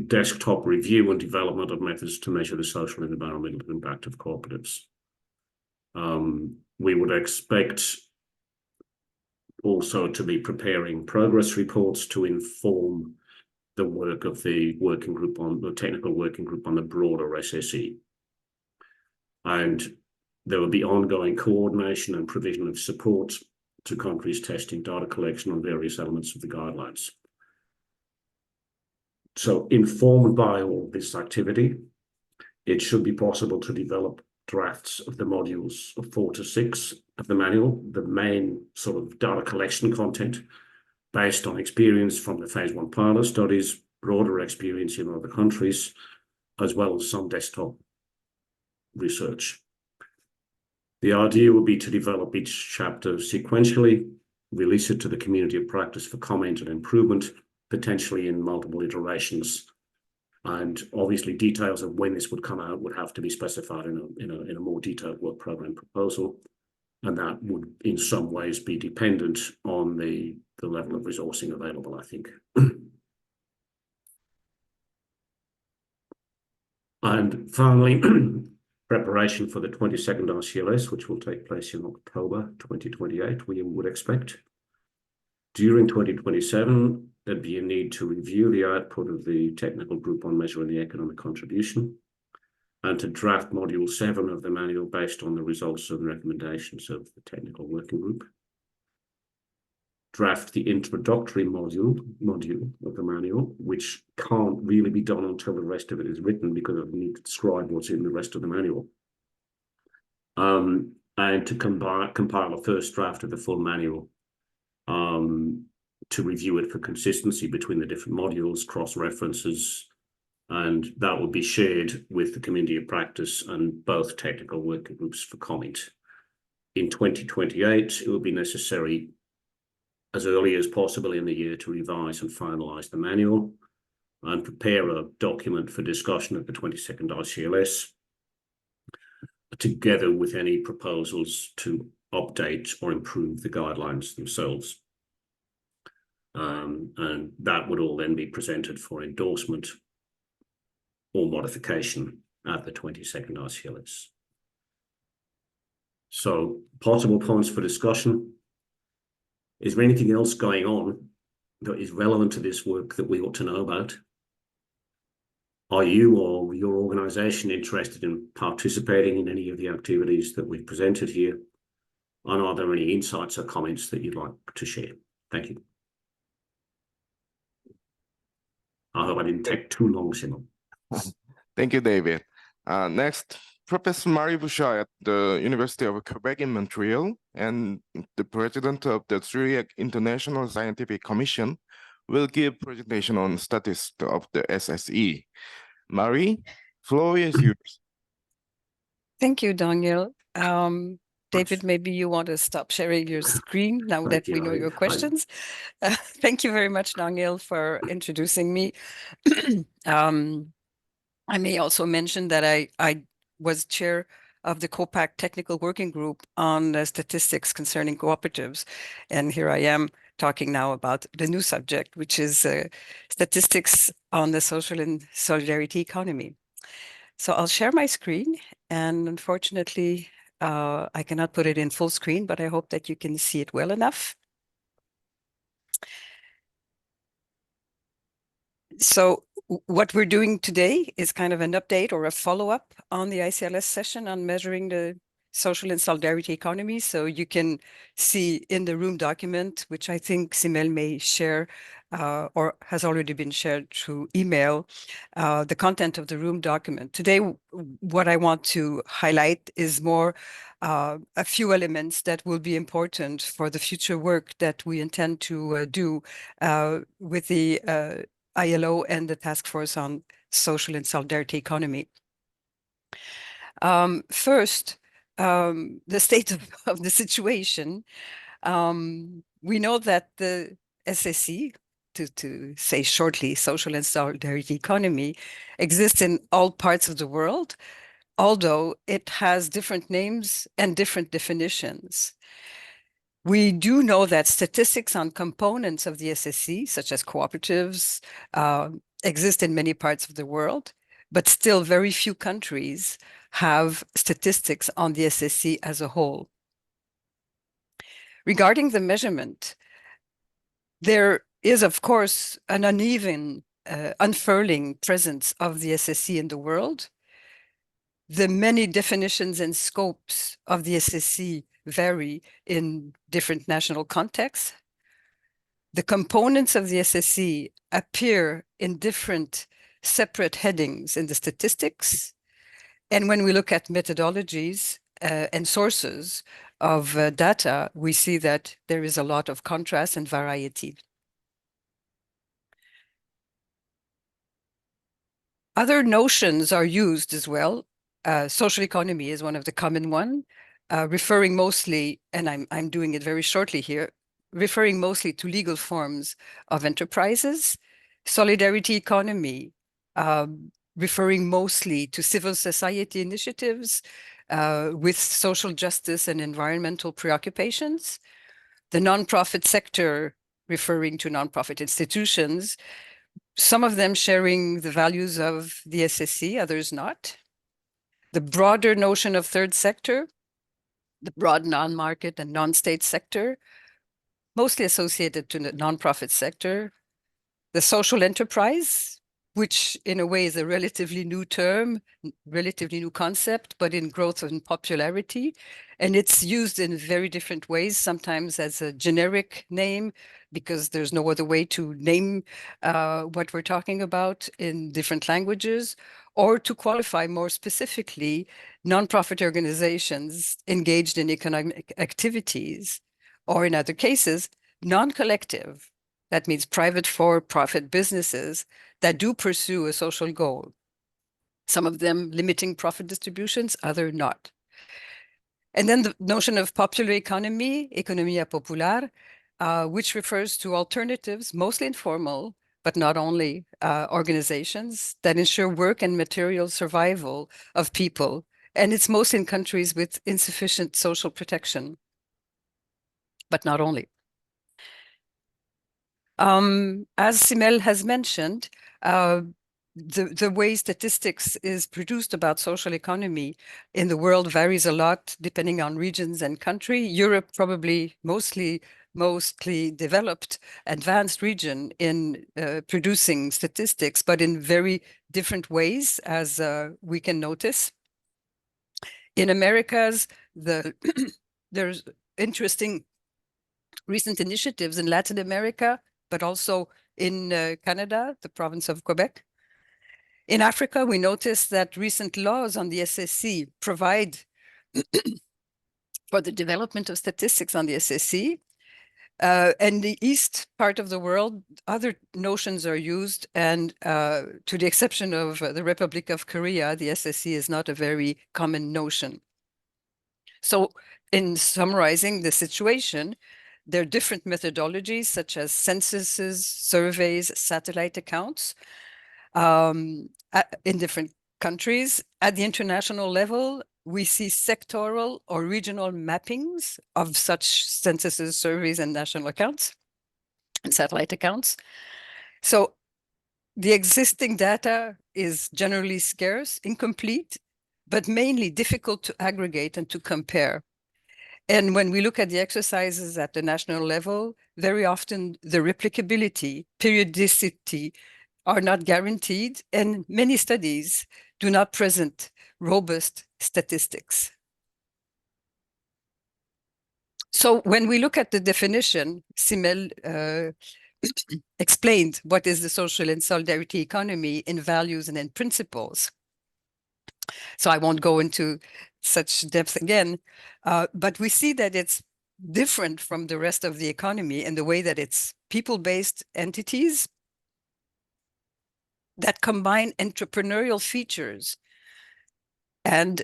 desktop review and development of methods to measure the social and environmental impact of cooperatives. We would expect also to be preparing progress reports to inform the work of the working group on the technical working group on the broader SSE. And there will be ongoing coordination and provision of support to countries testing data collection on various elements of the guidelines. So informed by all this activity, it should be possible to develop drafts of the modules of 4 to 6 of the manual, the main sort of data collection content, based on experience from the phase 1 pilot studies, broader experience in other countries, as well as some desktop research. The idea will be to develop each chapter sequentially, release it to the community of practice for comment and improvement, potentially in multiple iterations. And obviously details of when this would come out would have to be specified in a more detailed work program proposal. And that would in some ways be dependent on the level of resourcing available, I think. And finally, preparation for the 22nd ICLS, which will take place in October 2028, we would expect. During 2027, there'd be a need to review the output of the technical group on measuring the economic contribution and to draft Module 7 of the manual based on the results and recommendations of the technical working group. Draft the introductory module of the manual, which can't really be done until the rest of it is written because I need to describe what's in the rest of the manual. And to compile a first draft of the full manual, to review it for consistency between the different modules, cross-references, and that will be shared with the community of practice and both technical working groups for comment. In 2028, it will be necessary as early as possible in the year to revise and finalise the manual and prepare a document for discussion at the 22nd ICLS, together with any proposals to update or improve the guidelines themselves. And that would all then be presented for endorsement or modification at the 22nd ICLS. So possible points for discussion. Is there anything else going on that is relevant to this work that we ought to know about? Are you or your organisation interested in participating in any of the activities that we've presented here? And are there any insights or comments that you'd like to share? Thank you. I hope I didn't take too long, Simon. Thank you, David. Next, Professor Marie Bouchard at the University of Quebec in Montreal and the president of the Zurich International Scientific Commission will give presentation on statistics of the SSE. Marie, floor is yours. Thank you, Daniel. David, maybe you want to stop sharing your screen now that we know your questions. Thank you very much, Daniel, for introducing me. I may also mention that I was chair of the COPAC Technical Working Group on statistics concerning cooperatives. And here I am talking now about the new subject, which is statistics on the social and solidarity economy. So I'll share my screen, and unfortunately, I cannot put it in full screen, but I hope that you can see it well enough. So what we're doing today is kind of an update or a follow-up on the ICLS session on measuring the social and solidarity economy. So you can see in the room document, which I think Simel may share or has already been shared through email, the content of the room document. Today, what I want to highlight is more a few elements that will be important for the future work that we intend to do with the ILO and the Task Force on Social and Solidarity Economy. First, the state of the situation. We know that the SSE, to say shortly, Social and Solidarity Economy, exists in all parts of the world, although it has different names and different definitions. We do know that statistics on components of the SSE, such as cooperatives, exist in many parts of the world, but still very few countries have statistics on the SSE as a whole. Regarding the measurement, there is, of course, an uneven, unfurling presence of the SSE in the world. The many definitions and scopes of the SSE vary in different national contexts. The components of the SSE appear in different separate headings in the statistics. And when we look at methodologies and sources of data, we see that there is a lot of contrast and variety. Other notions are used as well social economy is one of the common one, referring mostly, and I'm doing it very shortly here, referring mostly to legal forms of enterprises. Solidarity economy, referring mostly to civil society initiatives with social justice and environmental preoccupations. The nonprofit sector, referring to nonprofit institutions, some of them sharing the values of the SSE, others not. The broader notion of third sector, the broad non-market and non-state sector, mostly associated to the nonprofit sector. The social enterprise, which in a way is a relatively new term, relatively new concept, but in growth and popularity. And it's used in very different ways, sometimes as a generic name, because there's no other way to name what we're talking about in different languages, or to qualify more specifically nonprofit organizations engaged in economic activities, or in other cases, non-collective. That means private for-profit businesses that do pursue a social goal. Some of them limiting profit distributions, other not. And then the notion of popular economy, economia popular, which refers to alternatives, mostly informal, but not only organizations that ensure work and material survival of people. And it's most in countries with insufficient social protection, but not only. As Simel has mentioned, the way statistics is produced about social economy in the world varies a lot depending on regions and country. Europe probably mostly developed, advanced region in producing statistics, but in very different ways, as we can notice. In Americas, there's interesting recent initiatives in Latin America, but also in Canada, the province of Quebec. In Africa, we notice that recent laws on the SSE provide for the development of statistics on the SSE. And the east part of the world, other notions are used, and to the exception of the Republic of Korea, the SSE is not a very common notion. So in summarizing the situation, there are different methodologies such as censuses, surveys, satellite accounts in different countries. At the international level, we see sectoral or regional mappings of such censuses, surveys, and national accounts and satellite accounts. So the existing data is generally scarce, incomplete, but mainly difficult to aggregate and to compare. And when we look at the exercises at the national level, very often the replicability, periodicity are not guaranteed, and many studies do not present robust statistics. So when we look at the definition, Simel explained what is the social and solidarity economy in values and in principles. So I won't go into such depth again, but we see that it's different from the rest of the economy in the way that it's people-based entities that combine entrepreneurial features and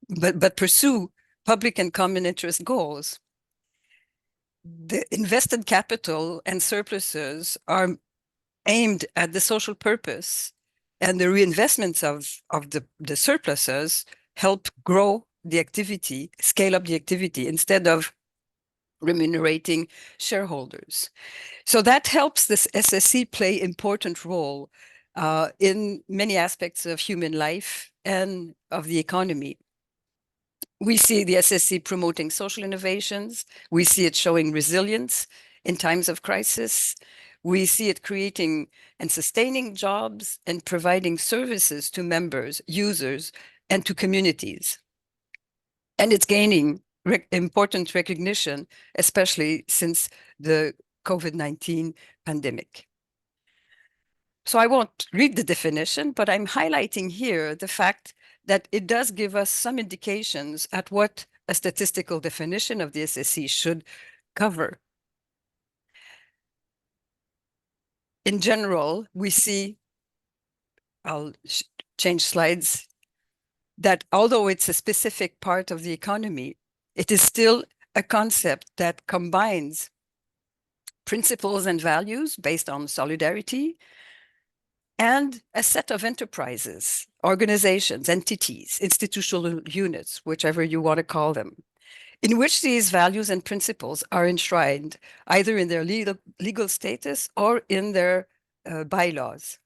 but pursue public and common interest goals. The invested capital and surpluses are aimed at the social purpose, and the reinvestments of the surpluses help grow the activity, scale up the activity, instead of remunerating shareholders. So that helps this SSE play important role in many aspects of human life and of the economy. We see the SSE promoting social innovations. We see it showing resilience in times of crisis. We see it creating and sustaining jobs and providing services to members, users, and to communities. And it's gaining important recognition, especially since the COVID-19 pandemic. So I won't read the definition, but I'm highlighting here the fact that it does give us some indications at what a statistical definition of the SSE should cover. In general, we see, I'll change slides that although it's a specific part of the economy, it is still a concept that combines principles and values based on solidarity and a set of enterprises, organizations, entities, institutional units, whichever you want to call them, in which these values and principles are enshrined either in their legal status or in their bylaws.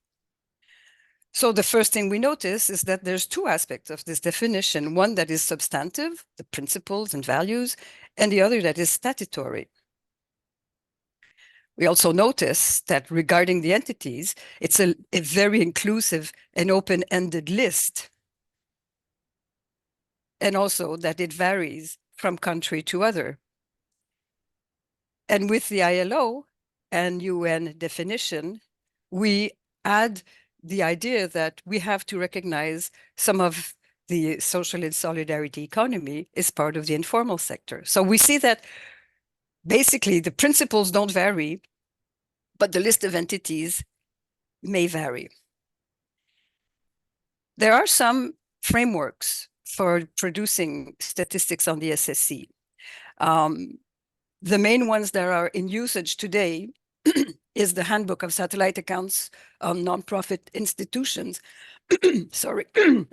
So the first thing we notice is that there's two aspects of this definition, one that is substantive, the principles and values, and the other that is statutory. We also notice that regarding the entities, it's a very inclusive and open-ended list. And also that it varies from country to other. And with the ILO and UN definition, we add the idea that we have to recognize some of the social and solidarity economy is part of the informal sector. So we see that basically the principles don't vary, but the list of entities may vary. There are some frameworks for producing statistics on the SSE. The main ones that are in usage today is the Handbook of Satellite Accounts on Nonprofit Institutions, sorry,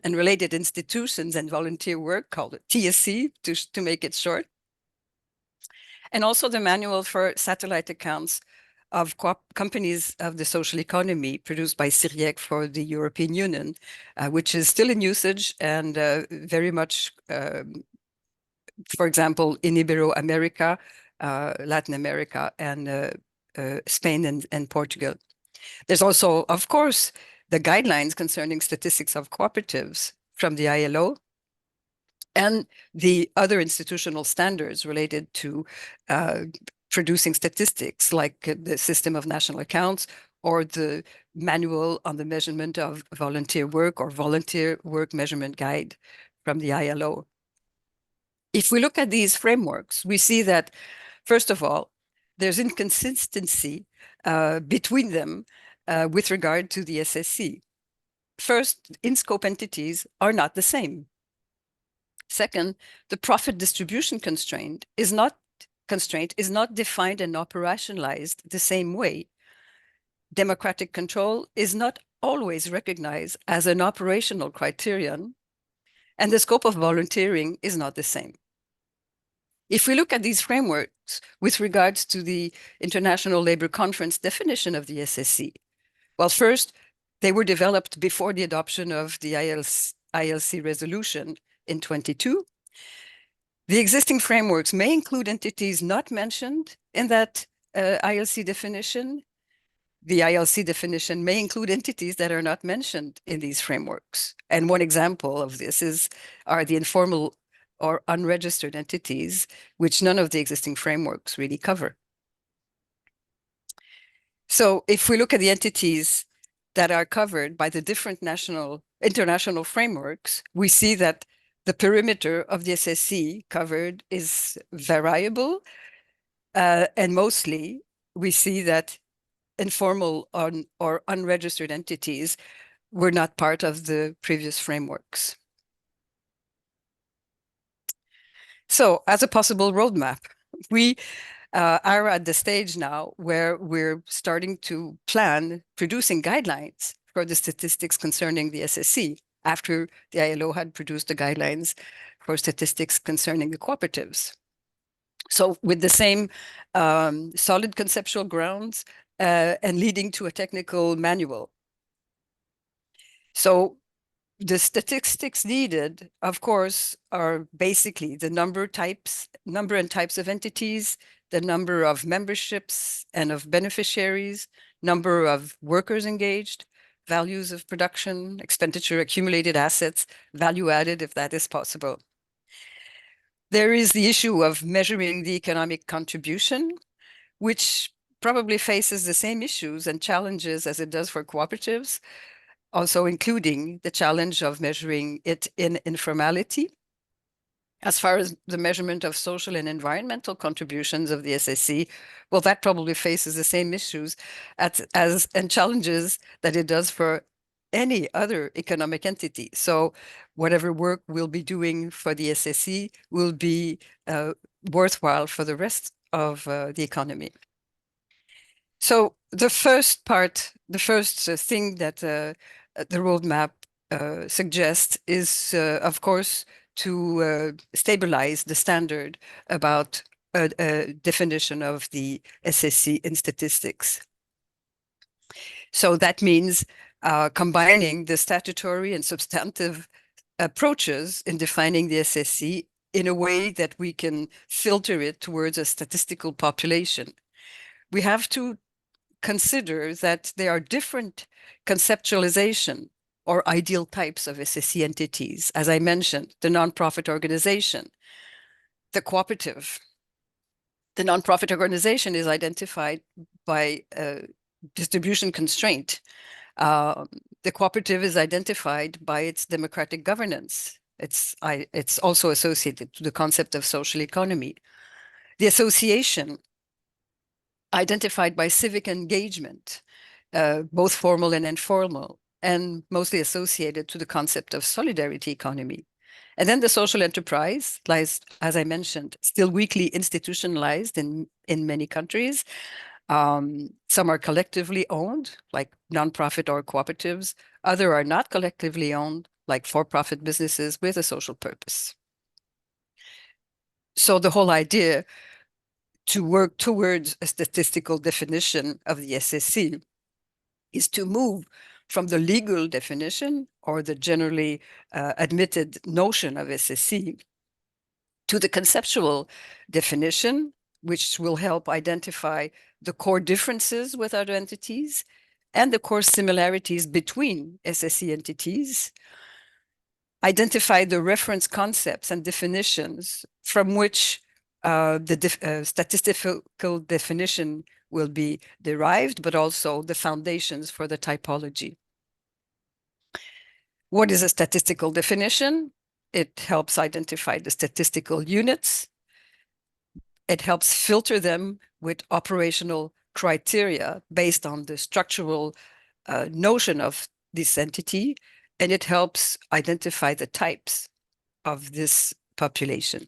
and related institutions and volunteer work, called TSC to make it short. And also the Manual for Satellite Accounts of companies of the social economy, produced by SIRIEC for the European Union, which is still in usage and very much, for example, in Ibero-America, Latin America, and Spain and Portugal. There's also, of course, the guidelines concerning statistics of cooperatives from the ILO, and the other institutional standards related to producing statistics, like the System of National Accounts or the Manual on the Measurement of Volunteer Work or Volunteer Work Measurement Guide from the ILO. If we look at these frameworks, we see that, first of all, there's inconsistency between them with regard to the SSE. First, in-scope entities are not the same. Second, the profit distribution constraint is not defined and operationalized the same way. Democratic control is not always recognized as an operational criterion, and the scope of volunteering is not the same. If we look at these frameworks with regards to the International Labour Conference definition of the SSE, well, first, they were developed before the adoption of the ILC resolution in 22. The existing frameworks may include entities not mentioned in that ILC definition. The ILC definition may include entities that are not mentioned in these frameworks. And one example of this are the informal or unregistered entities, which none of the existing frameworks really cover. So if we look at the entities that are covered by the different international frameworks, we see that the perimeter of the SSE covered is variable, and mostly we see that informal or unregistered entities were not part of the previous frameworks. So as a possible roadmap, we are at the stage now where we're starting to plan producing guidelines for the statistics concerning the SSE after the ILO had produced the guidelines for statistics concerning the cooperatives. So with the same solid conceptual grounds and leading to a technical manual. So the statistics needed, of course, are basically the number and types of entities, the number of memberships and of beneficiaries, number of workers engaged, values of production, expenditure, accumulated assets, value added, if that is possible. There is the issue of measuring the economic contribution, which probably faces the same issues and challenges as it does for cooperatives, also including the challenge of measuring it in informality. As far as the measurement of social and environmental contributions of the SSE, well, that probably faces the same issues and challenges that it does for any other economic entity. So whatever work we'll be doing for the SSE will be worthwhile for the rest of the economy. So the first thing that the roadmap suggests is, of course, to stabilize the standard about a definition of the SSE in statistics. So that means combining the statutory and substantive approaches in defining the SSE in a way that we can filter it towards a statistical population. We have to consider that there are different conceptualization or ideal types of SSE entities. As I mentioned, the nonprofit organization, the cooperative. The nonprofit organization is identified by distribution constraint. The cooperative is identified by its democratic governance. It's also associated to the concept of social economy. The association, identified by civic engagement, both formal and informal, and mostly associated to the concept of solidarity economy. And then the social enterprise lies, as I mentioned, still weakly institutionalized in many countries. Some are collectively owned, like nonprofit or cooperatives. Others are not collectively owned, like for-profit businesses with a social purpose. So the whole idea to work towards a statistical definition of the SSE is to move from the legal definition or the generally admitted notion of SSE to the conceptual definition, which will help identify the core differences with other entities and the core similarities between SSE entities, identify the reference concepts and definitions from which the statistical definition will be derived, but also the foundations for the typology. What is a statistical definition? It helps identify the statistical units. It helps filter them with operational criteria based on the structural notion of this entity, and it helps identify the types of this population.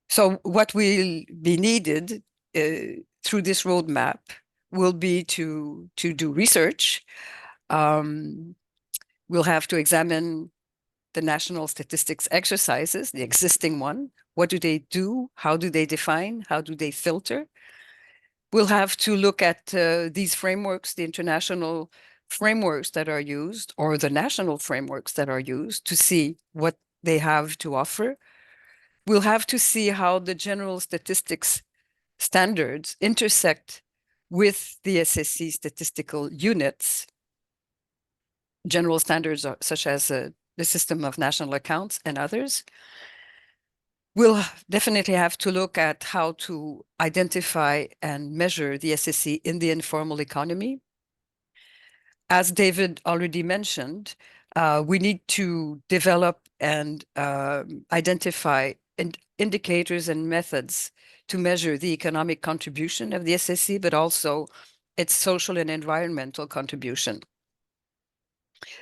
So what will be needed through this roadmap will be to do research. We'll have to examine the national statistics exercises, the existing one. What do they do? How do they define? How do they filter? We'll have to look at these frameworks, the international frameworks that are used, or the national frameworks that are used, to see what they have to offer. We'll have to see how the general statistics standards intersect with the SSE statistical units. General standards such as the system of national accounts and others. We'll definitely have to look at how to identify and measure the SSE in the informal economy. As David already mentioned, we need to develop and identify indicators and methods to measure the economic contribution of the SSE, but also its social and environmental contribution.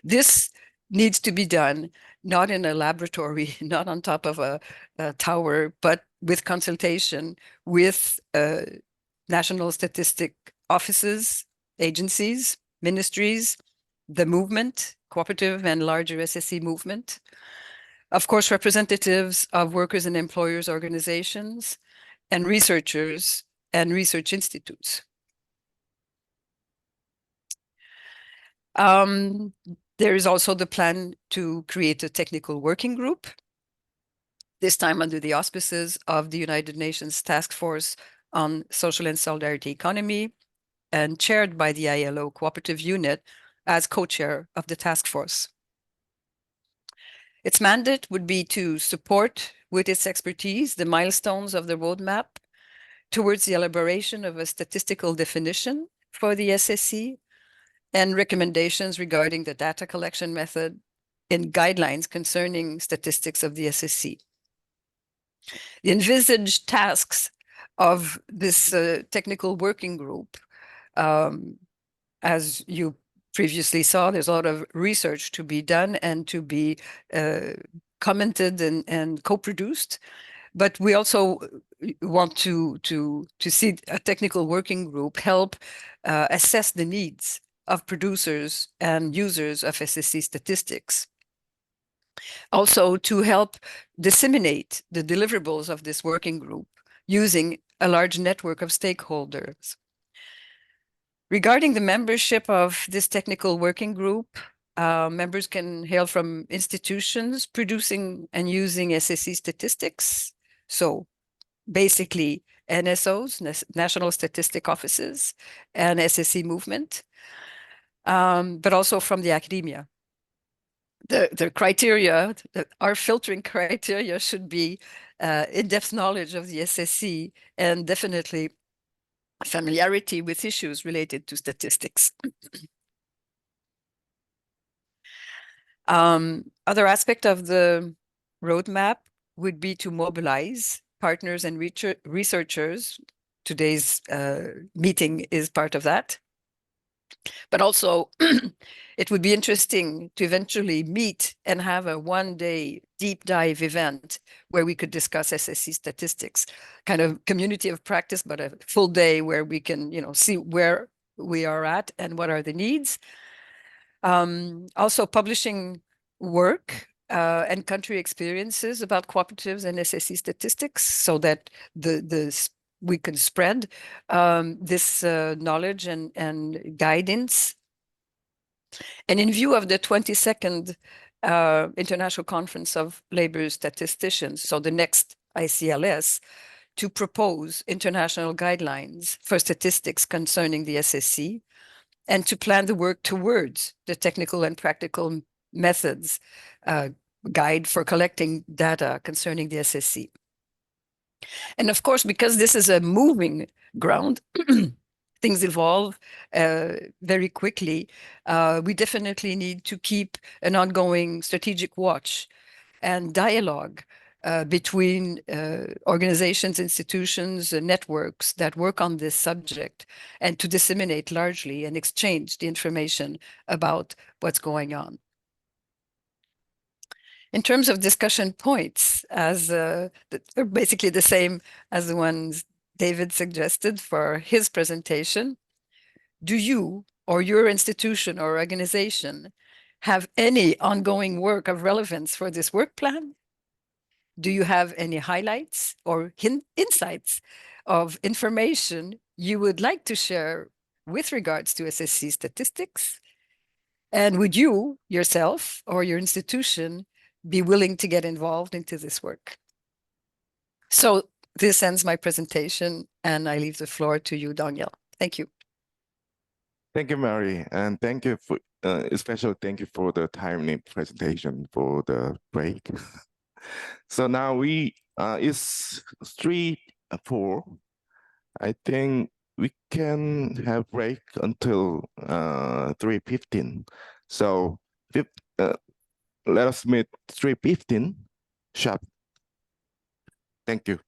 This needs to be done not in a laboratory, not on top of a tower, but with consultation with national statistic offices, agencies, ministries, the movement, cooperative and larger SSE movement. Of course, representatives of workers and employers organizations and researchers and research institutes. There is also the plan to create a technical working group, this time under the auspices of the United Nations Task Force on Social and Solidarity Economy, and chaired by the ILO Cooperative Unit as co-chair of the task force. Its mandate would be to support with its expertise the milestones of the roadmap towards the elaboration of a statistical definition for the SSE and recommendations regarding the data collection method and guidelines concerning statistics of the SSE. The envisaged tasks of this technical working group as you previously saw, there's a lot of research to be done and to be commented and co-produced. But we also want to see a technical working group help assess the needs of producers and users of SSE statistics. Also to help disseminate the deliverables of this working group using a large network of stakeholders. Regarding the membership of this technical working group, members can hail from institutions producing and using SSE statistics. So basically NSOs, National Statistic Offices, and SSE movement, but also from the academia. The criteria, our filtering criteria should be in-depth knowledge of the SSE and definitely familiarity with issues related to statistics. Other aspect of the roadmap would be to mobilize partners and researchers. Today's meeting is part of that. But also, it would be interesting to eventually meet and have a one-day deep dive event where we could discuss SSE statistics, kind of community of practice, but a full day where we can, see where we are at and what are the needs. Also publishing work and country experiences about cooperatives and SSE statistics so that we can spread this knowledge and guidance. And in view of the 22nd International Conference of Labor Statisticians, so the next ICLS, to propose international guidelines for statistics concerning the SSE and to plan the work towards the technical and practical methods guide for collecting data concerning the SSE. And of course, because this is a moving ground, things evolve very quickly. We definitely need to keep an ongoing strategic watch and dialogue between organizations, institutions, networks that work on this subject, and to disseminate largely and exchange the information about what's going on. In terms of discussion points, as they're basically the same as the ones David suggested for his presentation, do you or your institution or organization have any ongoing work of relevance for this work plan? Do you have any highlights or insights of information you would like to share with regards to SSE statistics? And would you yourself or your institution be willing to get involved into this work? So this ends my presentation and I leave the floor to you, Daniel. Thank you. Thank you, Mary, and thank you for especially thank you for the timely presentation for the break. So now it's 3:04. I think we can have break until 3:15. So let us meet 3:15 sharp. Thank you.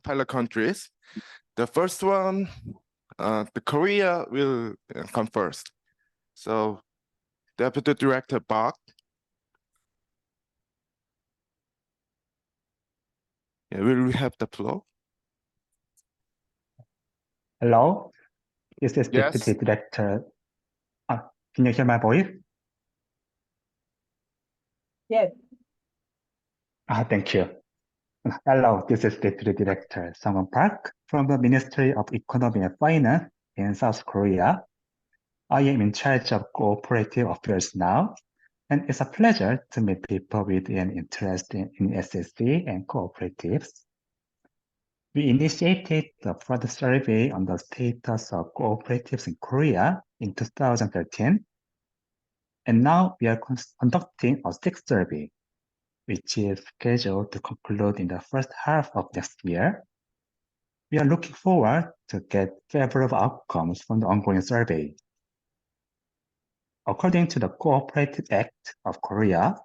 Pilot countries. The first one, the Korea will come first. So, Deputy Director Park. Yeah, will we have the floor? Hello, this is Yes. Deputy Director. Can you hear my voice? Yes. Thank you. Hello, this is Deputy Director Sangwon Park from the Ministry of Economy and Finance in South Korea. I am in charge of cooperative affairs now, and it's a pleasure to meet people with an interest in SSE and cooperatives. We initiated the first survey on the status of cooperatives in Korea in 2013, and now we are conducting a sixth survey, which is scheduled to conclude in the first half of next year. We are looking forward to get favorable outcomes from the ongoing survey. According to the Cooperative Act of Korea,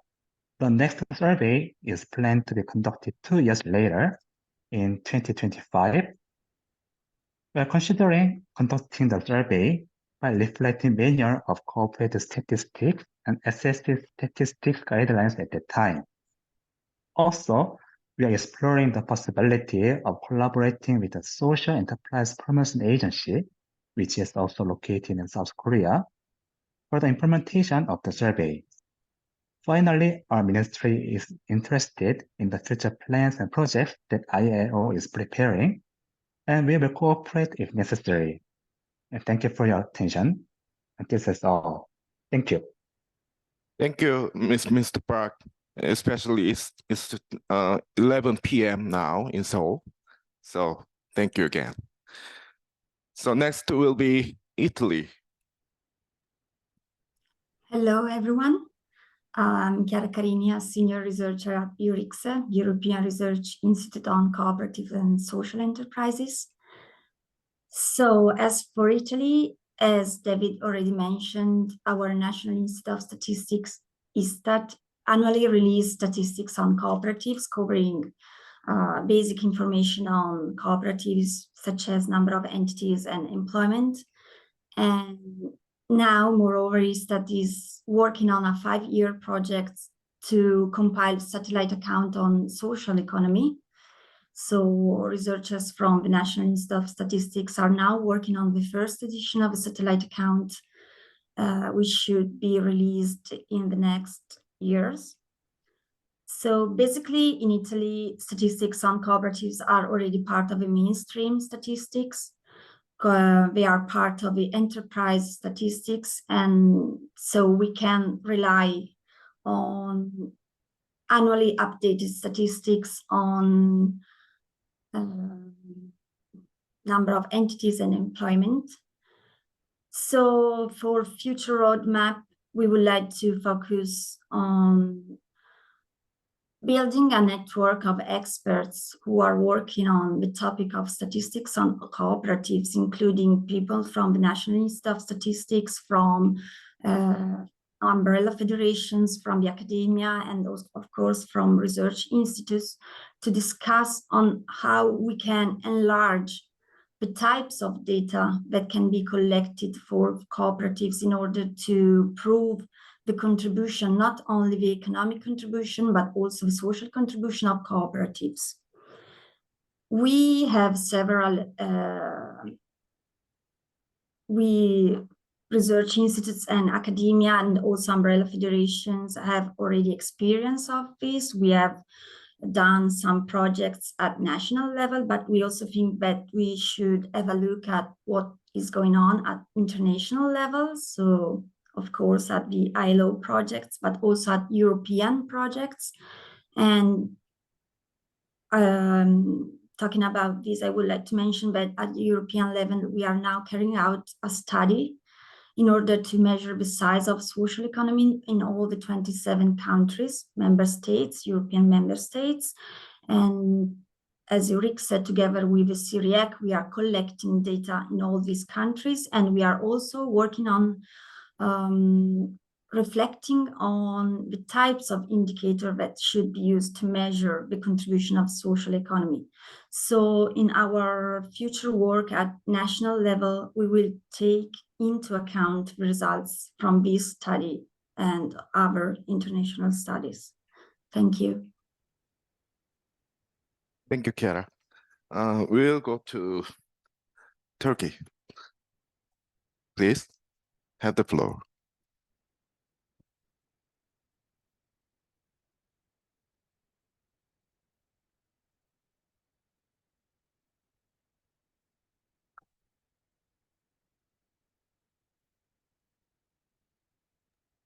the next survey is planned to be conducted 2 years later in 2025. We are considering conducting the survey by reflecting manual of cooperative statistics and SSE statistics guidelines at the time. Also, we are exploring the possibility of collaborating with the Social Enterprise Promotion Agency, which is also located in South Korea, for the implementation of the survey. Finally, our ministry is interested in the future plans and projects that ILO is preparing, and we will cooperate if necessary. And thank you for your attention. And this is all. Thank you. Thank you, Mr. Park. Especially it's 11 p.m. now in Seoul. So thank you again. So next will be Italy. Hello, everyone. I'm Chiara Carini, a senior researcher at EURICSE, European Research Institute on Cooperative and Social Enterprises. So as for Italy, as David already mentioned, our National Institute of Statistics ISTAT annually release statistics on cooperatives covering basic information on cooperatives, such as number of entities and employment. And now, moreover, ISTAT is working on a 5-year project to compile satellite account on social economy. So researchers from the National Institute of Statistics are now working on the first edition of a satellite account, which should be released in the next years. So basically, in Italy, statistics on cooperatives are already part of the mainstream statistics. They are part of the enterprise statistics, and so we can rely on annually updated statistics on number of entities and employment. So for future roadmap, we would like to focus on building a network of experts who are working on the topic of statistics on cooperatives, including people from the National Institute of Statistics, from umbrella federations, from the academia, and of course from research institutes, to discuss on how we can enlarge the types of data that can be collected for cooperatives in order to prove the contribution, not only the economic contribution, but also the social contribution of cooperatives. We have several research institutes and academia and also umbrella federations have already experience of this. We have done some projects at national level, but we also think that we should have a look at what is going on at international level. So of course, at the ILO projects, but also at European projects. And talking about this, I would like to mention that at the European level, we are now carrying out a study in order to measure the size of social economy in all the 27 countries, member states, European member states. And as Ulrich said, together with the SIRIEC, we are collecting data in all these countries, and we are also working on reflecting on the types of indicator that should be used to measure the contribution of social economy. So in our future work at national level, we will take into account the results from this study and other international studies. Thank you. Thank you, Chiara. We'll go to Turkey. Please have the floor.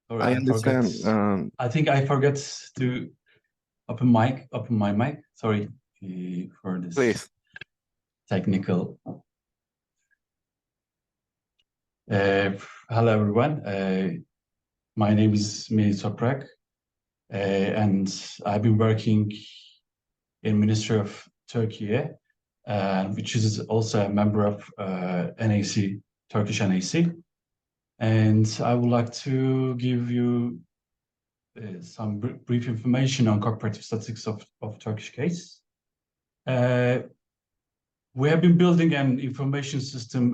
Sorry, I understand. I think I forgot to open my mic. Sorry for this Please. technical. Hello, everyone. My name is Melih Toprak, and I've been working in Ministry of Turkey, which is also a member of NAC, Turkish NAC. And I would like to give you some brief information on cooperative statistics of Turkish case. We have been building an information system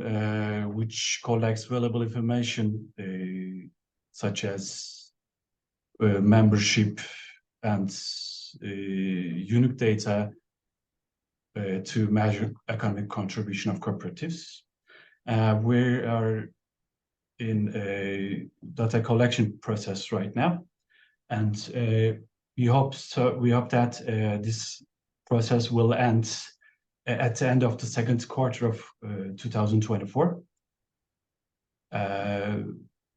which collects valuable information such as membership and unique data to measure economic contribution of cooperatives. We are in a data collection process right now, and we hope that this process will end at the end of the second quarter of 2024.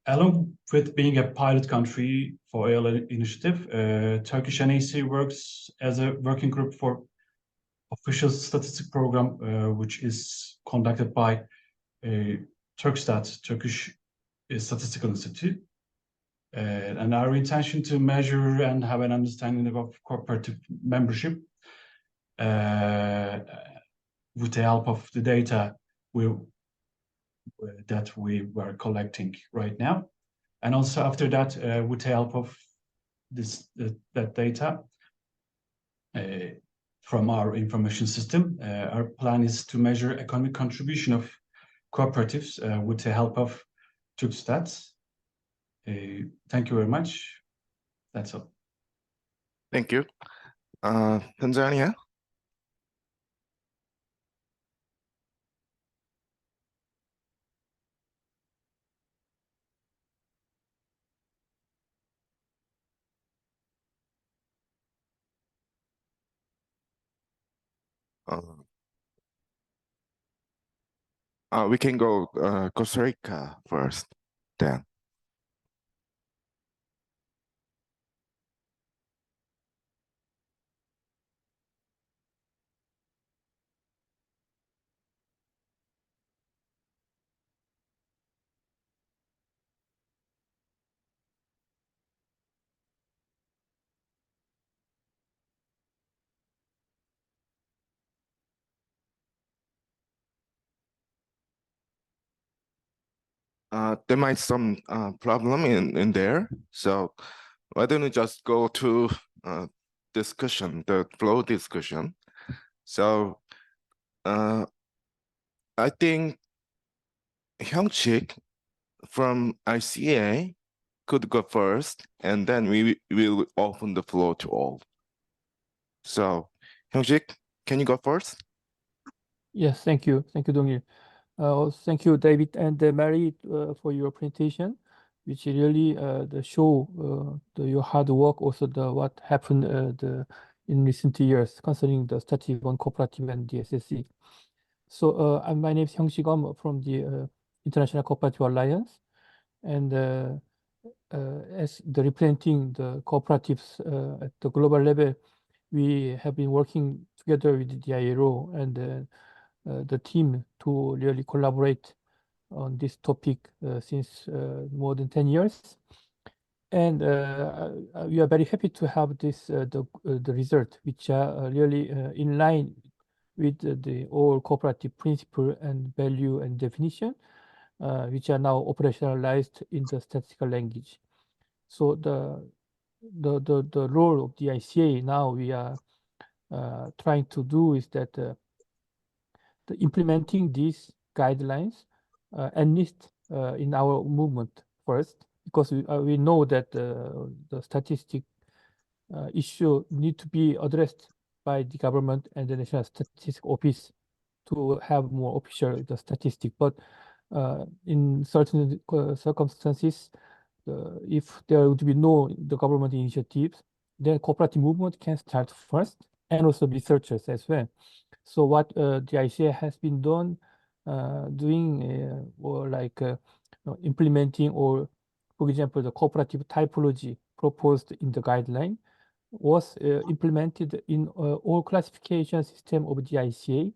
Along with being a pilot country for AL initiative, Turkish NAC works as a working group for official statistic program, which is conducted by Turkstat, Turkish Statistical Institute. And our intention to measure and have an understanding of cooperative membership with the help of the data that we were collecting right now. And also after that, with the help of that data from our information system, our plan is to measure economic contribution of cooperatives with the help of Turkstat. Thank you very much. That's all. Thank you. Tanzania? We can go Costa Rica first, then. There might some problem in there, so why don't we just go to discussion, the flow discussion. So I think Hyung-Sik from ICA could go first, and then we will open the floor to all. So Hyung-Sik, can you go first? Yes, thank you. Thank you, Dong-il. Thank you, David and Mary, for your presentation, which really show your hard work, also what happened in recent years concerning the strategy on cooperative and the SSE. So my name is Hyung-Sik from the International Cooperative Alliance, and as representing the cooperatives at the global level, we have been working together with the ILO and the team to really collaborate on this topic since more than 10 years. And we are very happy to have this the result, which are really in line with the all cooperative principle and value and definition, which are now operationalized in the statistical language. So the role of the ICA now we are trying to do is that the implementing these guidelines at least in our movement first, because we know that the statistic issue need to be addressed by the government and the National Statistics Office to have more official the statistic. But in certain circumstances, if there would be no the government initiatives, then cooperative movement can start first, and also researchers as well. So what the ICA has been doing or like implementing, or for example, the cooperative typology proposed in the guideline was implemented in all classification system of the ICA,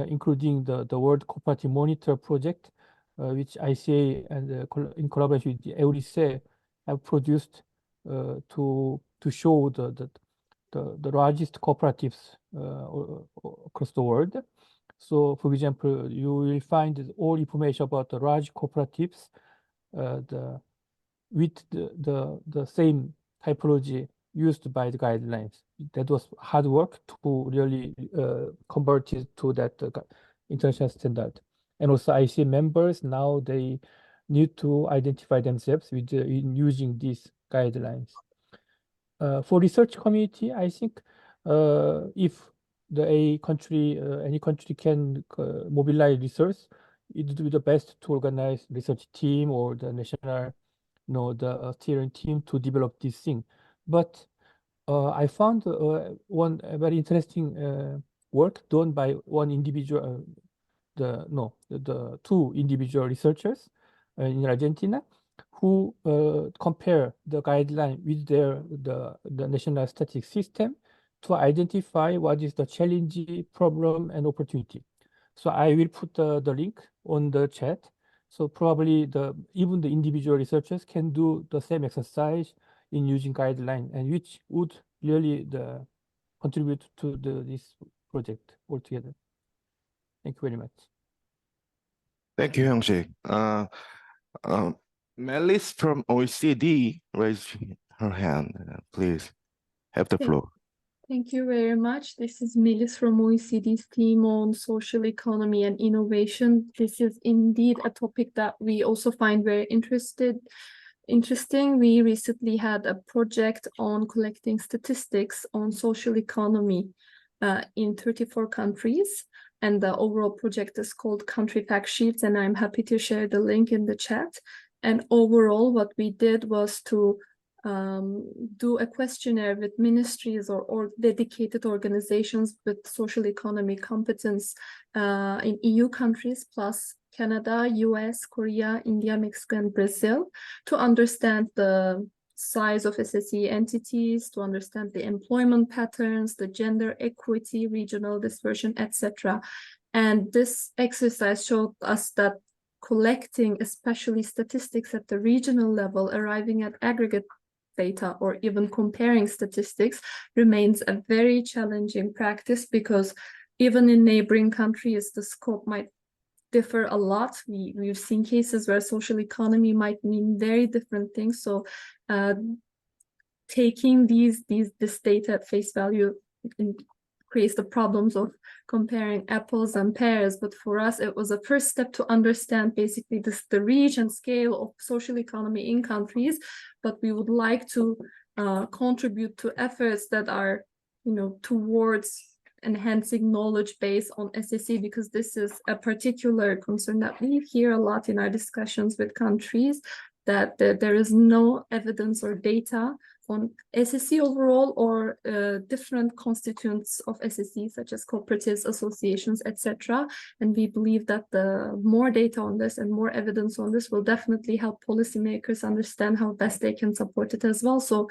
including the World Cooperative Monitor project, which ICA and in collaboration with the EURISE have produced to show the largest cooperatives across the world. So, for example, you will find all information about the large cooperatives with the same typology used by the guidelines. That was hard work to really convert it to that international standard. And also ICA members, now they need to identify themselves with in using these guidelines. For research community, I think if any country can mobilize research, it would be the best to organize research team or the national, the steering team to develop this thing. But I found one very interesting work done by one individual, the two individual researchers in Argentina, who compare the guideline with the national statistics system to identify what is the challenge, problem, and opportunity. So I will put the link on the chat. So probably even the individual researchers can do the same exercise in using guideline, and which would really contribute to this project altogether. Thank you very much. Thank you, Hyung-sik. Melis from OECD raised her hand. Please have the floor. Thank you very much. This is Melis from OECD's team on social economy and innovation. This is indeed a topic that we also find very interesting. We recently had a project on collecting statistics on social economy in 34 countries. And the overall project is called Country Fact Sheets, and I'm happy to share the link in the chat. And overall, what we did was to do a questionnaire with ministries or dedicated organizations with social economy competence in EU countries, plus Canada, US, Korea, India, Mexico, and Brazil, to understand the size of SSE entities, to understand the employment patterns, the gender equity, regional dispersion, etc. And this exercise showed us that collecting, especially statistics at the regional level, arriving at aggregate data or even comparing statistics remains a very challenging practice, because even in neighboring countries, the scope might differ a lot. We've seen cases where social economy might mean very different things. So taking this data at face value creates the problems of comparing apples and pears. But for us, it was a first step to understand basically the reach and scale of social economy in countries. But we would like to contribute to efforts that are, towards enhancing knowledge base on SSE, because this is a particular concern that we hear a lot in our discussions with countries, that there is no evidence or data on SSE overall, or different constituents of SSE, such as cooperatives, associations, etc. And we believe that the more data on this and more evidence on this will definitely help policymakers understand how best they can support it as well. So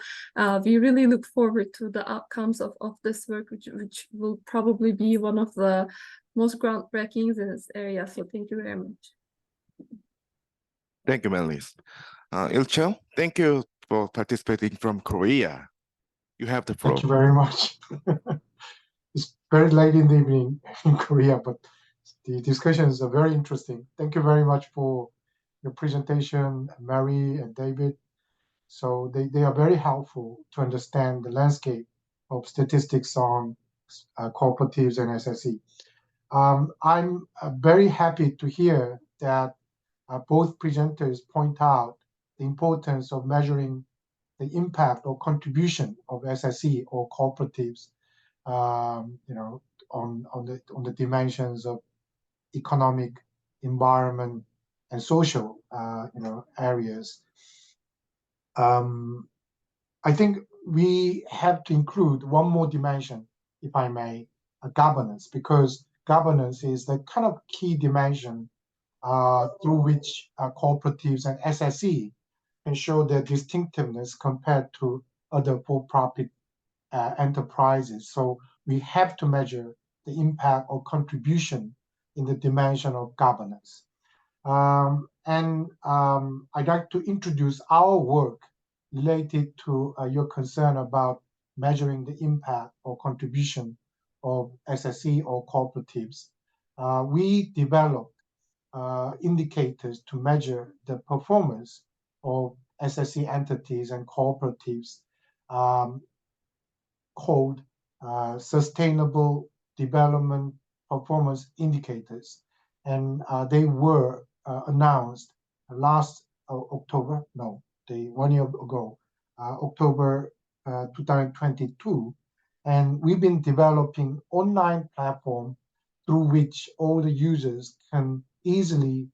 we really look forward to the outcomes of this work, which will probably be one of the most groundbreakings in this area. So thank you very much. Thank you, Melis. Ilcho, thank you for participating from Korea. You have the floor. Thank you very much. It's very late in the evening in Korea, but the discussions are very interesting. Thank you very much for your presentation, Mary and David. So they are very helpful to understand the landscape of statistics on cooperatives and SSE. I'm very happy to hear that both presenters point out the importance of measuring the impact or contribution of SSE or cooperatives, on the dimensions of economic, environment, and social, areas. I think we have to include one more dimension, if I may, governance, because governance is the kind of key dimension through which cooperatives and SSE can show their distinctiveness compared to other for-profit enterprises. So we have to measure the impact or contribution in the dimension of governance. I'd like to introduce our work related to your concern about measuring the impact or contribution of SSE or cooperatives. We developed indicators to measure the performance of SSE entities and cooperatives called Sustainable Development Performance Indicators, and they were announced last October, no, 1 year ago, October 2022, and we've been developing online platform through which all the users can easily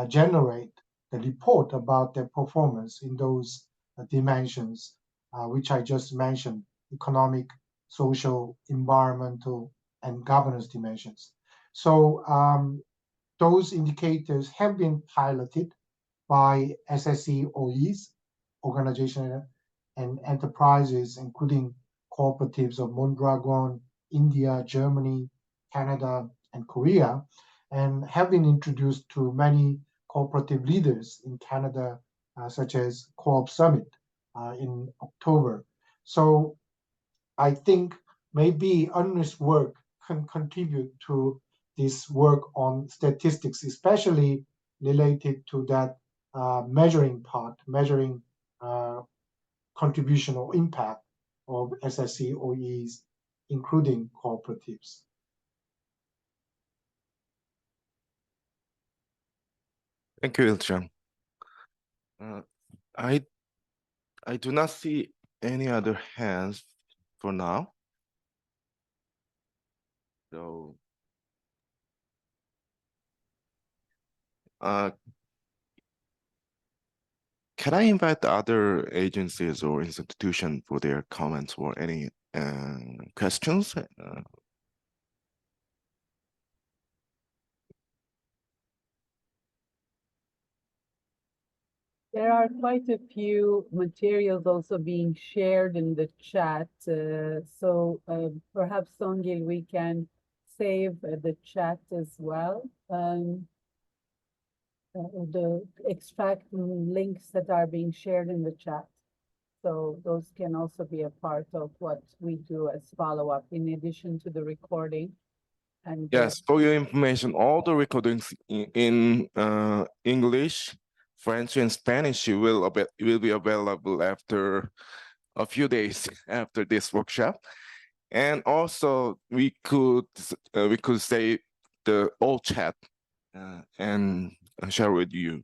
generate the report about their performance in those dimensions, which I just mentioned: economic, social, environmental, and governance dimensions. So those indicators have been piloted by SSE OEs, organizations and enterprises, including cooperatives of Mondragon, India, Germany, Canada, and Korea, and have been introduced to many cooperative leaders in Canada, such as Co-op Summit in October. So I think maybe UNRWA's work can contribute to this work on statistics, especially related to that measuring part, measuring contribution or impact of SSE OEs, including cooperatives. Thank you, Ilchan. I do not see any other hands for now. So can I invite the other agencies or institutions for their comments or any questions? There are quite a few materials also being shared in the chat. So perhaps, Songil, we can save the chat as well. The extract links that are being shared in the chat. So those can also be a part of what we do as follow-up in addition to the recording. And yes, for your information, all the recordings in English, French, and Spanish will be available after a few days after this workshop. And also we could save the old chat and share with you.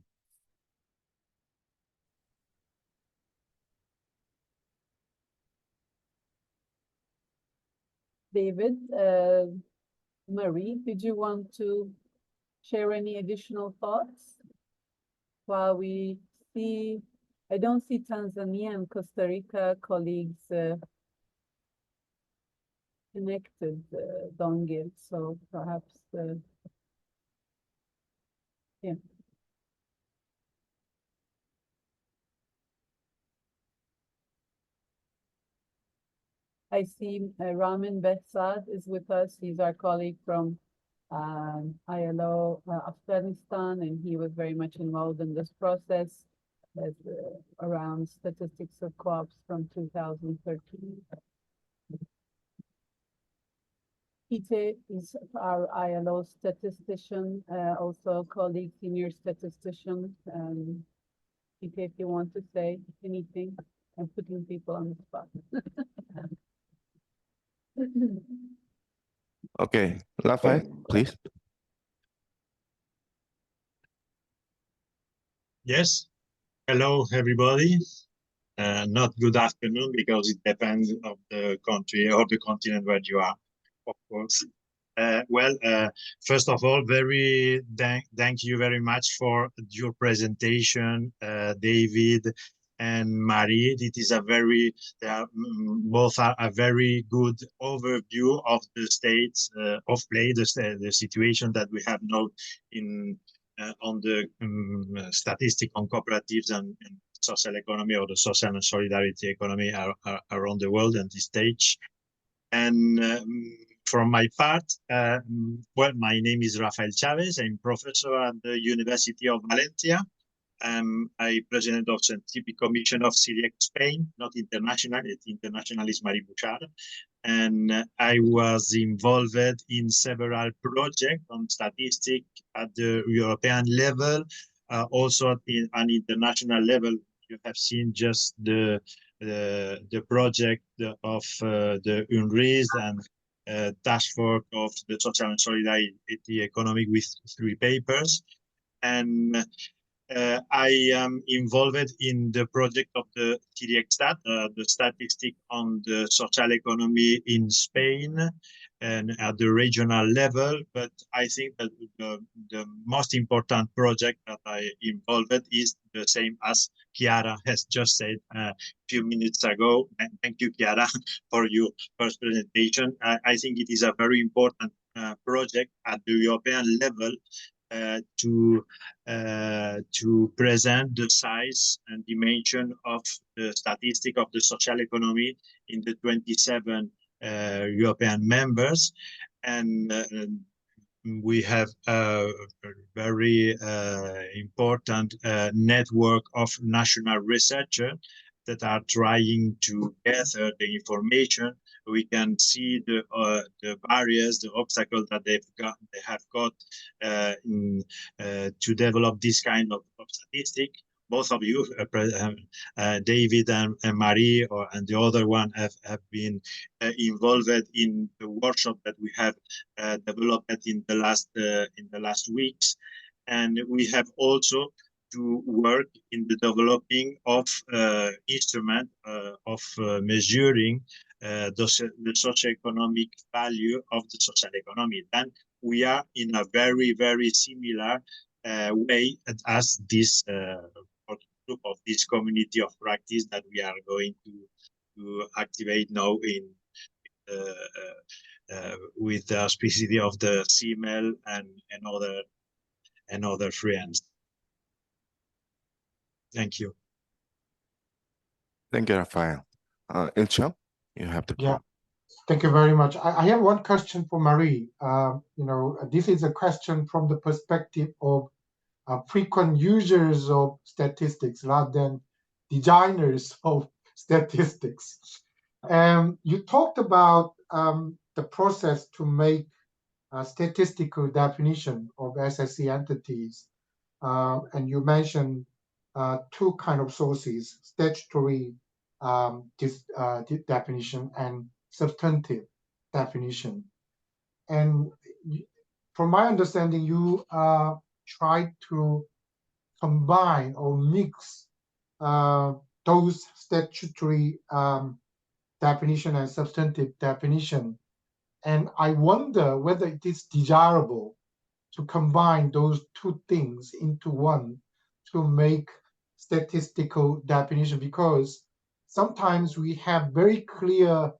David, Marie, did you want to share any additional thoughts? While we see, I don't see Tanzania and Costa Rica colleagues connected, Dongil, so perhaps, yeah. I see Ramin Behzad is with us. He's our colleague from ILO Afghanistan, and he was very much involved in this process as, around statistics of co-ops from 2013. Ite is our ILO statistician, also colleague, senior statistician. Ite, if you want to say anything, I'm putting people on the spot. Okay, Lafayette, please. Yes. Hello, everybody. Not good afternoon because it depends on the country or the continent where you are, of course. First of all, thank you very much for your presentation, David and Marie. It is a very, both are a very good overview of the states of play, the situation that we have now in on the statistic on cooperatives and social economy, or the social and solidarity economy around the world at this stage. And from my part, well, my name is Rafael Chavez. I'm professor at the University of Valencia. I'm president of Scientific Commission of CIRIEC Spain, not international. International is Marie Bouchard. And I was involved in several projects on statistics at the European level, also at an international level. You have seen just the the project of the UNRWA and task force of the social and solidarity economic with 3 papers. And I am involved in the project of the TDXstat, the statistic on the social economy in Spain and at the regional level. But I think that the most important project that I involved is the same as Chiara has just said a few minutes ago. And thank you, Chiara, for your first presentation. I think it is a very important project at the European level to present the size and dimension of the statistic of the social economy in the 27 European members. And we have a very important network of national researchers that are trying to gather the information. We can see the barriers, the obstacles that they have got to develop this kind of statistic. Both of you, David and Marie, and the other one have been involved in the workshop that we have developed in the last weeks, and we have also to work in the developing of instrument of measuring the socioeconomic value of the social economy. Then we are in a very, very similar way as this group of this community of practice that we are going to activate now in with the specificity of the CML and other friends. Thank you. Thank you, Rafael. Ilcham, you have the floor. Thank you very much. I have one question for Marie. This is a question from the perspective of frequent users of statistics rather than designers of statistics. You talked about the process to make a statistical definition of SSE entities, and you mentioned 2 kind of sources: statutory definition and substantive definition. And from my understanding, you try to combine or mix those statutory definition and substantive definition. And I wonder whether it is desirable to combine those 2 things into one to make statistical definition, because sometimes we have very clear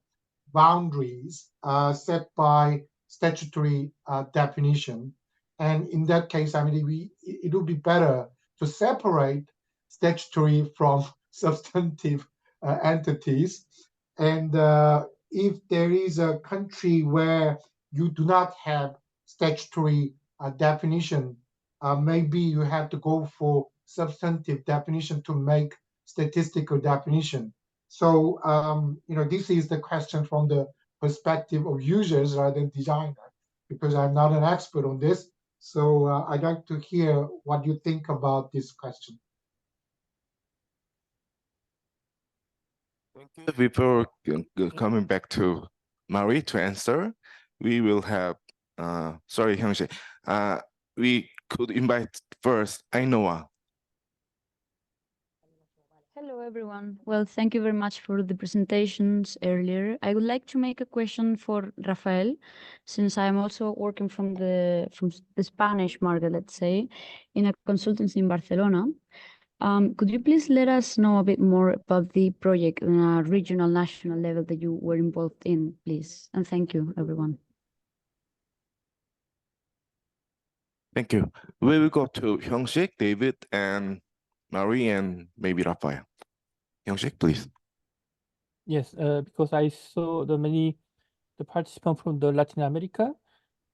boundaries set by statutory definition. And in that case, I mean, it would be better to separate statutory from substantive entities. And if there is a country where you do not have statutory definition, maybe you have to go for substantive definition to make statistical definition. So, this is the question from the perspective of users rather than designer, because I'm not an expert on this. So I'd like to hear what you think about this question. Thank you. Before coming back to Marie to answer, we will have, sorry, Hyung-sik, we could invite first Ainoa. Hello, everyone. Well, thank you very much for the presentations earlier. I would like to make a question for Rafael, since I'm also working from the Spanish market, let's say, in a consultancy in Barcelona. Could you please let us know a bit more about the project on a regional, national level that you were involved in, please? And thank you, everyone. Thank you. We will go to Hyung-sik, David, and Marie, and maybe Rafael. Hyung-sik, please. Yes, because I saw the participants from the Latin America,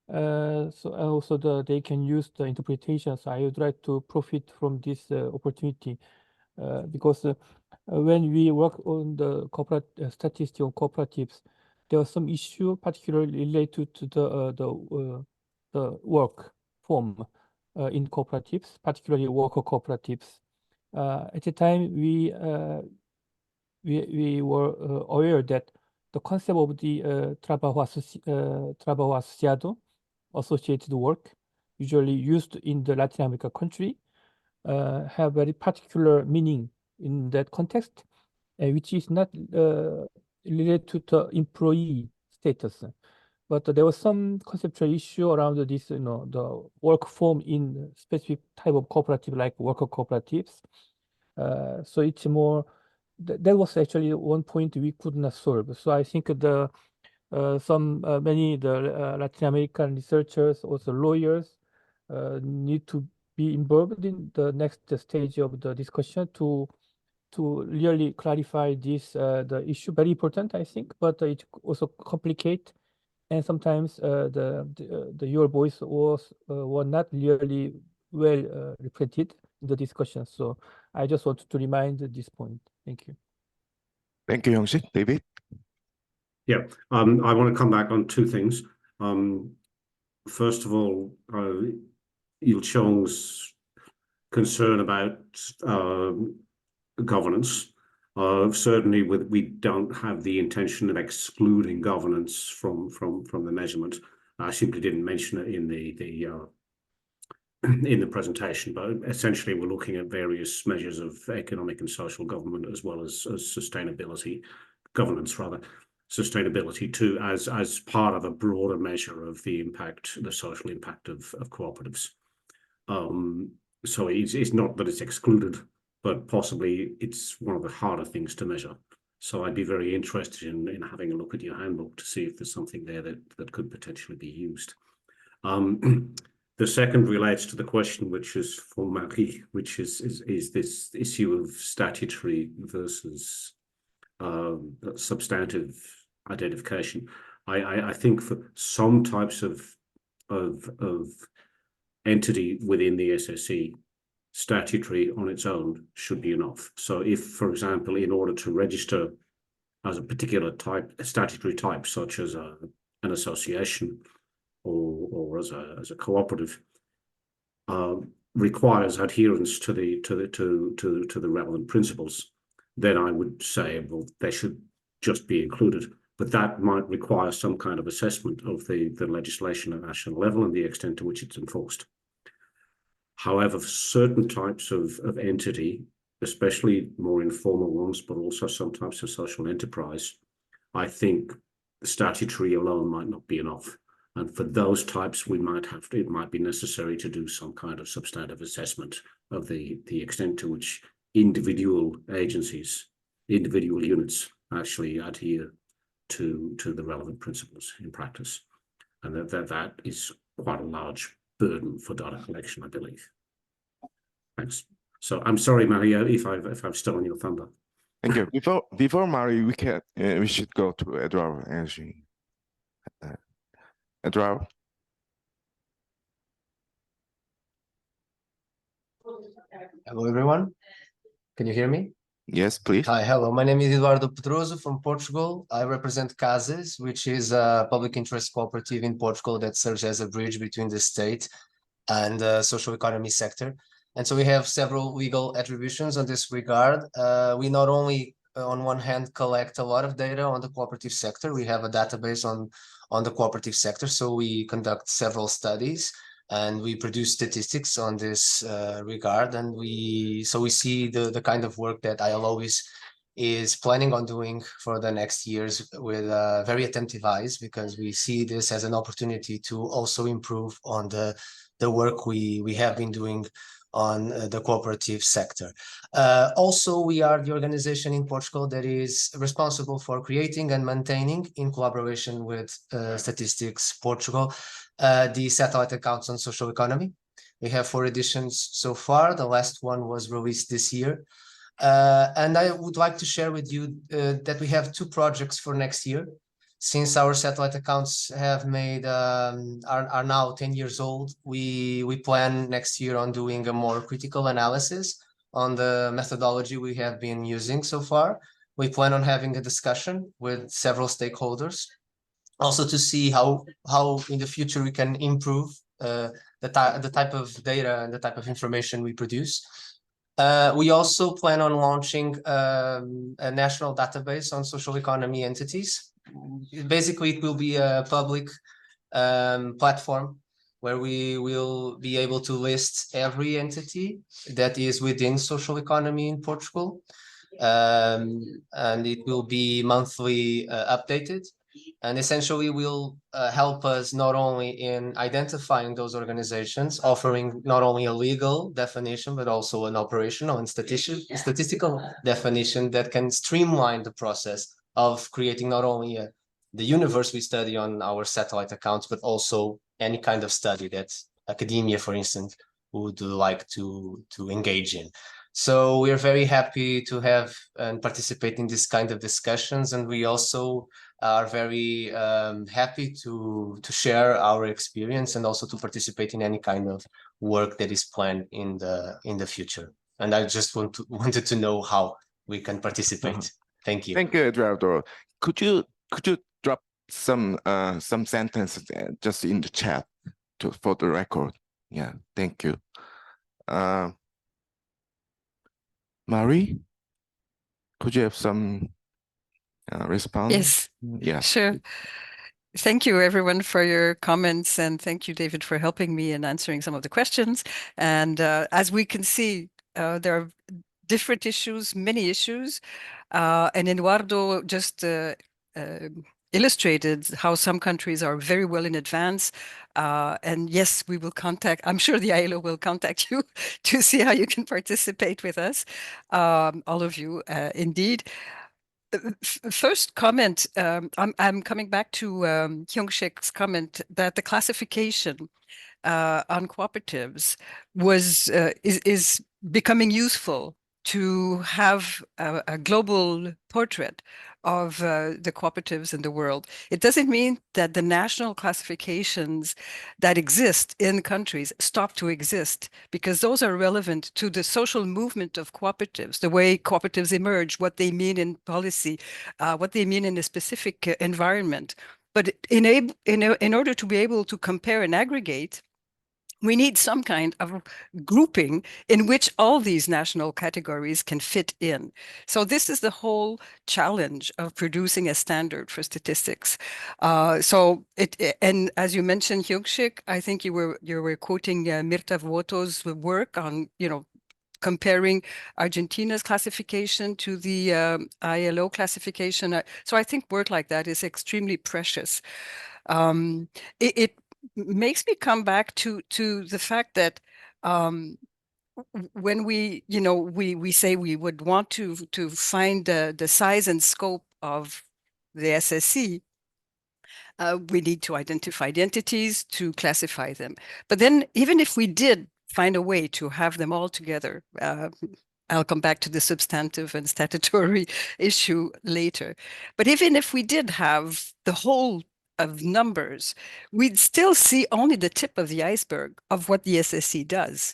so also they can use the interpretation. So I would like to profit from this opportunity, because when we work on the corporate statistics on cooperatives, there was some issue particularly related to the work form in cooperatives, particularly worker cooperatives. At the time, we we were aware that the concept of the trabajo asociado, associated work, usually used in the Latin America country, have very particular meaning in that context, which is not related to the employee status. But there was some conceptual issue around this, the work form in specific type of cooperative like worker cooperatives. So it's more, that was actually one point we could not solve. So I think the many Latin American researchers, also lawyers, need to be involved in the next stage of the discussion to really clarify this the issue. Very important, I think, but it also complicate, and sometimes your voice were not really well reflected in the discussion. So I just wanted to remind this point. Thank you. Thank you, Young-sik. David? Yeah, I want to come back on two things. First of all, Il Chong's concern about governance. Certainly, we don't have the intention of excluding governance from the measurement. I simply didn't mention it in the presentation, but essentially we're looking at various measures of economic and social government as well as sustainability, governance rather, sustainability too, as part of a broader measure of the impact, the social impact of cooperatives. So it's not that it's excluded, but possibly it's one of the harder things to measure. So I'd be very interested in having a look at your handbook to see if there's something there that could potentially be used. The second relates to the question which is for Marie, which is this issue of statutory versus substantive identification. I think for some types of entity within the SSE, statutory on its own should be enough. So if, for example, in order to register as a particular type, a statutory type, such as an association or as a cooperative, requires adherence to the relevant principles, then I would say, well, they should just be included. But that might require some kind of assessment of the legislation at national level and the extent to which it's enforced. However, for certain types of entity, especially more informal ones, but also some types of social enterprise, I think the statutory alone might not be enough. And for those types, it might be necessary to do some kind of substantive assessment of the extent to which individual agencies, individual units actually adhere to the relevant principles in practice. And that is quite a large burden for data collection, I believe. Thanks. So I'm sorry, Maria, if I've stolen your thunder. Thank you. Before Mari, we should go to Eduardo Energy. Eduardo. Hello, everyone. Can you hear me? Yes, please. Hi, hello. My name is Eduardo Pedroso from Portugal. I represent CASES, which is a public interest cooperative in Portugal that serves as a bridge between the state and the social economy sector. And so we have several legal attributions on this regard. We not only, on one hand, collect a lot of data on the cooperative sector. We have a database on the cooperative sector. So we conduct several studies and we produce statistics on this regard. And we see the kind of work that ILO is planning on doing for the next years with very attentive eyes, because we see this as an opportunity to also improve on the work we have been doing on the cooperative sector. Also, we are the organization in Portugal that is responsible for creating and maintaining, in collaboration with Statistics Portugal, the satellite accounts on social economy. We have 4 editions so far. The last one was released this year. And I would like to share with you that we have 2 projects for next year. Since our satellite accounts have are now 10 years old, we plan next year on doing a more critical analysis on the methodology we have been using so far. We plan on having a discussion with several stakeholders, also to see how in the future we can improve the type of data and the type of information we produce. We also plan on launching a national database on social economy entities. Basically, it will be a public platform where we will be able to list every entity that is within social economy in Portugal. And it will be monthly updated, and essentially will help us not only in identifying those organizations, offering not only a legal definition, but also an operational and statistical definition that can streamline the process of creating not only the universe we study on our satellite accounts, but also any kind of study that academia, for instance, would like to engage in. So we are very happy to have and participate in this kind of discussions, and we also are very happy to share our experience and also to participate in any kind of work that is planned in the future. And I just wanted to know how we can participate. Thank you. Thank you, Eduardo. Could you drop some sentences just in the chat for the record? Yeah, thank you. Marie, could you have some response? Yes. Yeah. Sure. Thank you, everyone, for your comments, and thank you, David, for helping me in answering some of the questions. And as we can see, there are different issues, many issues, and Eduardo just illustrated how some countries are very well in advance. And yes, we will contact, I'm sure the ILO will contact you to see how you can participate with us, all of you, indeed. First comment, I'm coming back to Hyung-Shik's comment that the classification on cooperatives is becoming useful to have a global portrait of the cooperatives in the world. It doesn't mean that the national classifications that exist in countries stop to exist, because those are relevant to the social movement of cooperatives, the way cooperatives emerge, what they mean in policy, what they mean in a specific environment. But in order to be able to compare and aggregate, we need some kind of grouping in which all these national categories can fit in. So this is the whole challenge of producing a standard for statistics. And as you mentioned, Hyung-Shik, I think you were quoting Mirta Voto's work on, comparing Argentina's classification to the ILO classification. So I think work like that is extremely precious. It makes me come back to the fact that when we say we would want to find the size and scope of the SSE, we need to identify the entities to classify them. But then even if we did find a way to have them all together, I'll come back to the substantive and statutory issue later. But even if we did have the whole of numbers, we'd still see only the tip of the iceberg of what the SSE does.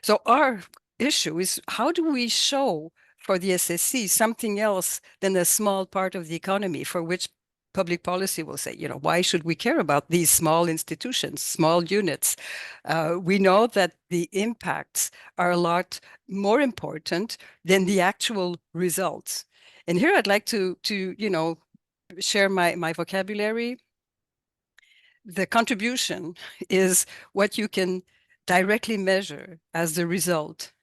So our issue is, how do we show for the SSE something else than a small part of the economy, for which public policy will say, why should we care about these small institutions, small units? We know that the impacts are a lot more important than the actual results. And here I'd like to share my vocabulary. The contribution is what you can directly measure as the result.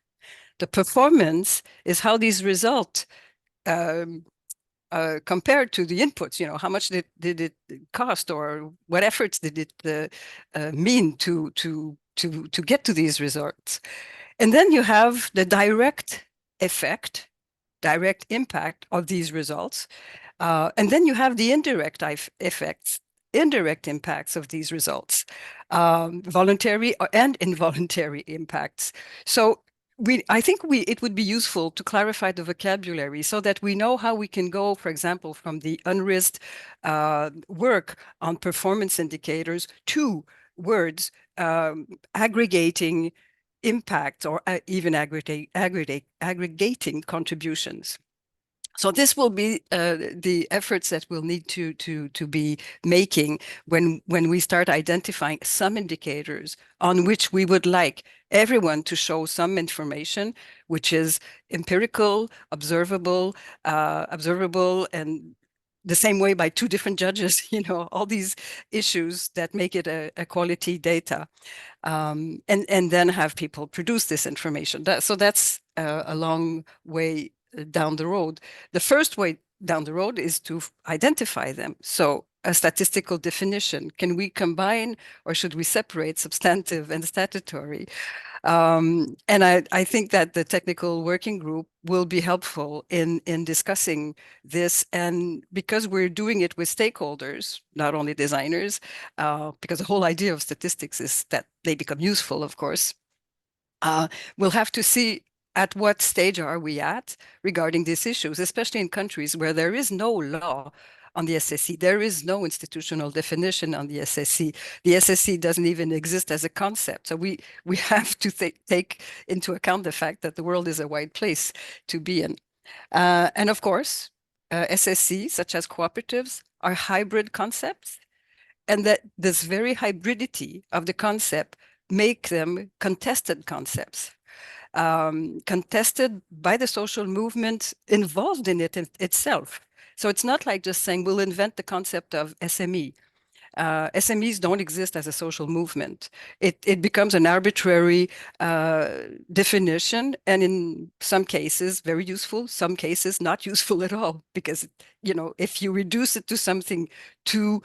The performance is how these results compared to the inputs, how much did it cost, or what efforts did it mean to get to these results. And then you have the direct effect, direct impact of these results. And then you have the indirect effects, indirect impacts of these results, voluntary and involuntary impacts. So I think it would be useful to clarify the vocabulary so that we know how we can go, for example, from the unrisked work on performance indicators to words aggregating impact, or even aggregating contributions. So this will be the efforts that we'll need to be making when we start identifying some indicators on which we would like everyone to show some information, which is empirical, observable, and the same way by two different judges, all these issues that make it a quality data. And then have people produce this information. So that's a long way down the road. The first way down the road is to identify them. So a statistical definition, can we combine or should we separate substantive and statutory? And I think that the technical working group will be helpful in discussing this. And because we're doing it with stakeholders, not only designers, because the whole idea of statistics is that they become useful, of course, we'll have to see at what stage are we at regarding these issues, especially in countries where there is no law on the SSE. There is no institutional definition on the SSE. The SSE doesn't even exist as a concept. So we have to take into account the fact that the world is a wide place to be in. And of course, SSE, such as cooperatives, are hybrid concepts. And that this very hybridity of the concept make them contested concepts. Contested by the social movement involved in it itself. So it's not like just saying we'll invent the concept of SME. SMEs don't exist as a social movement. It becomes an arbitrary definition, and in some cases very useful, some cases not useful at all, because if you reduce it to something too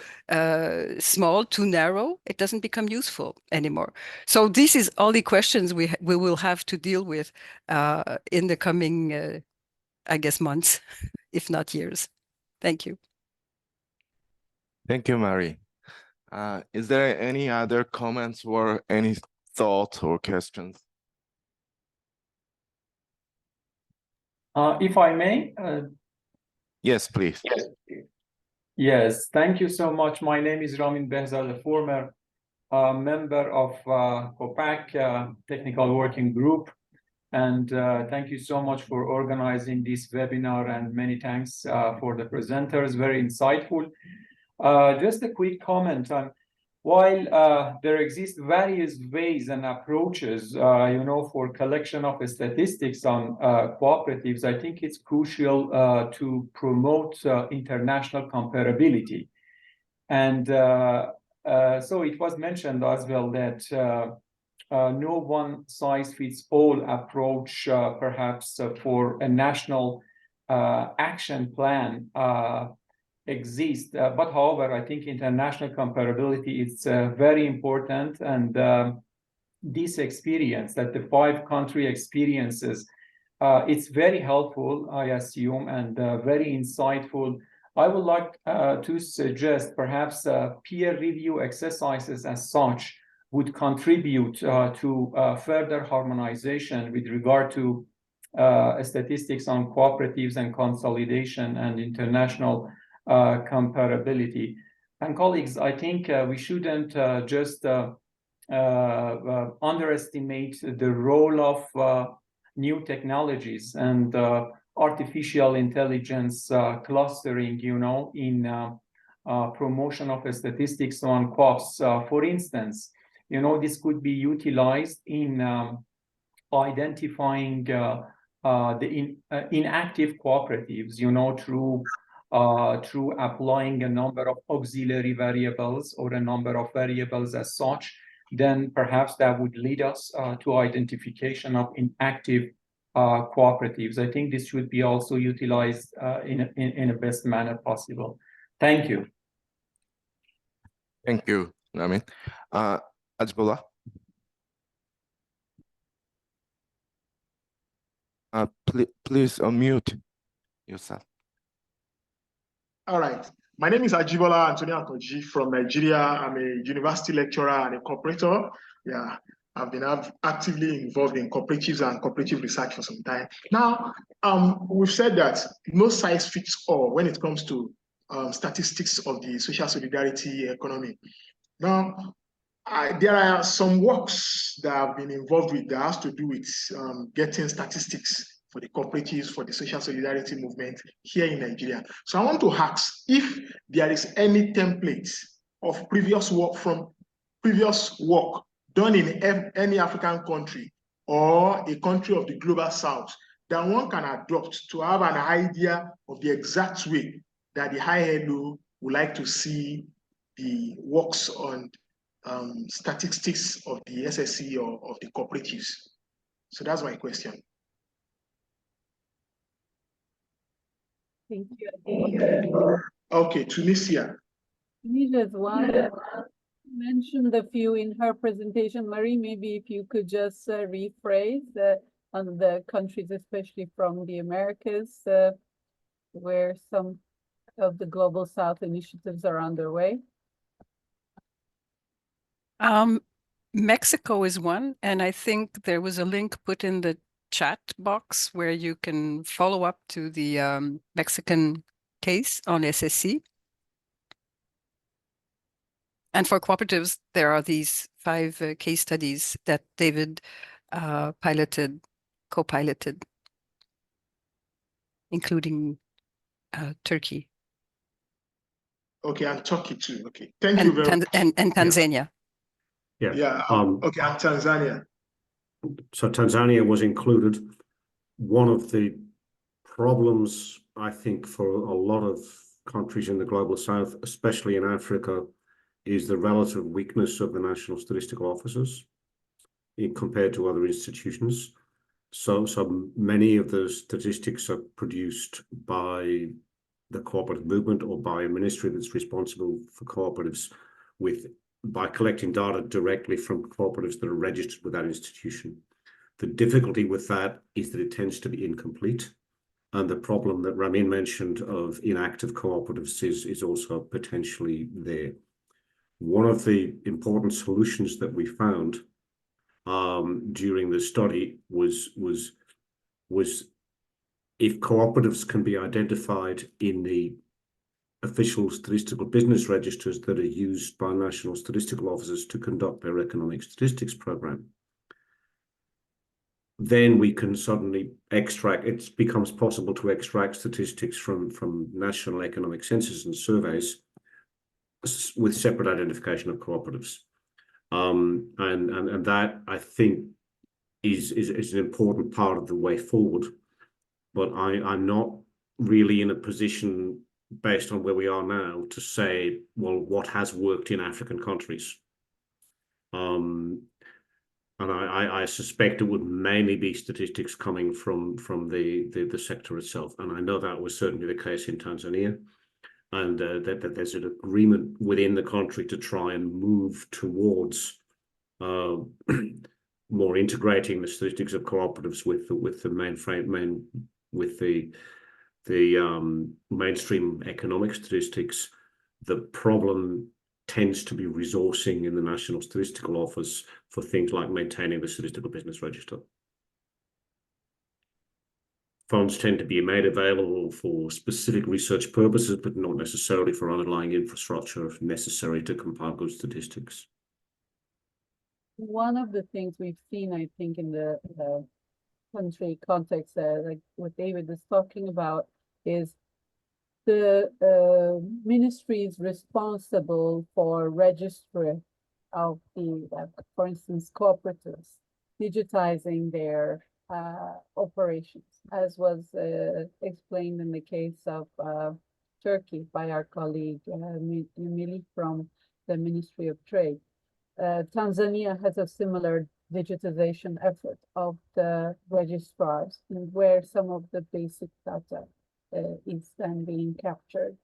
small, too narrow, it doesn't become useful anymore. So this is all the questions we will have to deal with in the coming, I guess, months, if not years. Thank you. Thank you, Mary. Is there any other comments or any thoughts or questions? If I may? Yes, please. Yes, thank you so much. My name is Ramin Behzad, a former member of COPAC Technical Working Group. And thank you so much for organizing this webinar, and many thanks for the presenters, very insightful. Just a quick comment on, while there exist various ways and approaches, for collection of statistics on cooperatives, I think it's crucial to promote international comparability. And so it was mentioned as well that no one-size-fits-all approach, perhaps for a national action plan exist. But however, I think international comparability is very important, and this experience that the 5 country experiences, it's very helpful, I assume, and very insightful. I would like to suggest perhaps peer review exercises as such would contribute to further harmonization with regard to statistics on cooperatives and consolidation and international comparability. And colleagues, I think we shouldn't just underestimate the role of new technologies and artificial intelligence clustering, in promotion of statistics on co-ops. For instance, this could be utilized in identifying the inactive cooperatives, through applying a number of auxiliary variables or a number of variables as such. Then perhaps that would lead us to identification of inactive cooperatives. I think this should be also utilized in a best manner possible. Thank you. Thank you, Ramin. Ajbola. Please unmute yourself. All right. My name is Ajibola Antonio Akonji from Nigeria. I'm a university lecturer and a cooperator. Yeah, I've been actively involved in cooperatives and cooperative research for some time. Now, we've said that no size fits all when it comes to statistics of the social solidarity economy. Now, there are some works that I've been involved with that has to do with getting statistics for the cooperatives, for the social solidarity movement here in Nigeria. So I want to ask if there is any template of previous work done in any African country or a country of the global south that one can adopt to have an idea of the exact way that the high LO would like to see the works on statistics of the SSE or of the cooperatives? So that's my question. Thank you. Okay, Tunisia. Tunisia is one. Mentioned a few in her presentation. Marie, maybe if you could just rephrase on the countries, especially from the Americas, where some of the Global South initiatives are underway. Mexico is one, and I think there was a link put in the chat box where you can follow up to the Mexican case on SSE. And for cooperatives, there are these 5 case studies that David co-piloted, including Turkey. Okay, and Turkey too. Okay, thank you very much. And Tanzania. Yeah. Okay, and Tanzania. So Tanzania was included. One of the problems, I think, for a lot of countries in the global south, especially in Africa, is the relative weakness of the national statistical offices compared to other institutions. So many of the statistics are produced by the cooperative movement or by a ministry that's responsible for cooperatives by collecting data directly from cooperatives that are registered with that institution. The difficulty with that is that it tends to be incomplete. And the problem that Ramin mentioned of inactive cooperatives is also potentially there. One of the important solutions that we found during the study was if cooperatives can be identified in the official statistical business registers that are used by national statistical officers to conduct their economic statistics program, then we can suddenly extract, it becomes possible to extract statistics from national economic census and surveys with separate identification of cooperatives. And that, I think, is an important part of the way forward. But I'm not really in a position, based on where we are now, to say, well, what has worked in African countries. And I suspect it would mainly be statistics coming from the sector itself. And I know that was certainly the case in Tanzania. And that there's an agreement within the country to try and move towards more integrating the statistics of cooperatives with the mainstream economic statistics. The problem tends to be resourcing in the National Statistical Office for things like maintaining the statistical business register. Funds tend to be made available for specific research purposes, but not necessarily for underlying infrastructure necessary to compile good statistics. One of the things we've seen, I think, in the country context, like what David is talking about, is the ministries responsible for registry of the, for instance, cooperatives, digitizing their operations, as was explained in the case of Turkey by our colleague Emily from the Ministry of Trade. Tanzania has a similar digitization effort of the registrars, and where some of the basic data is then being captured.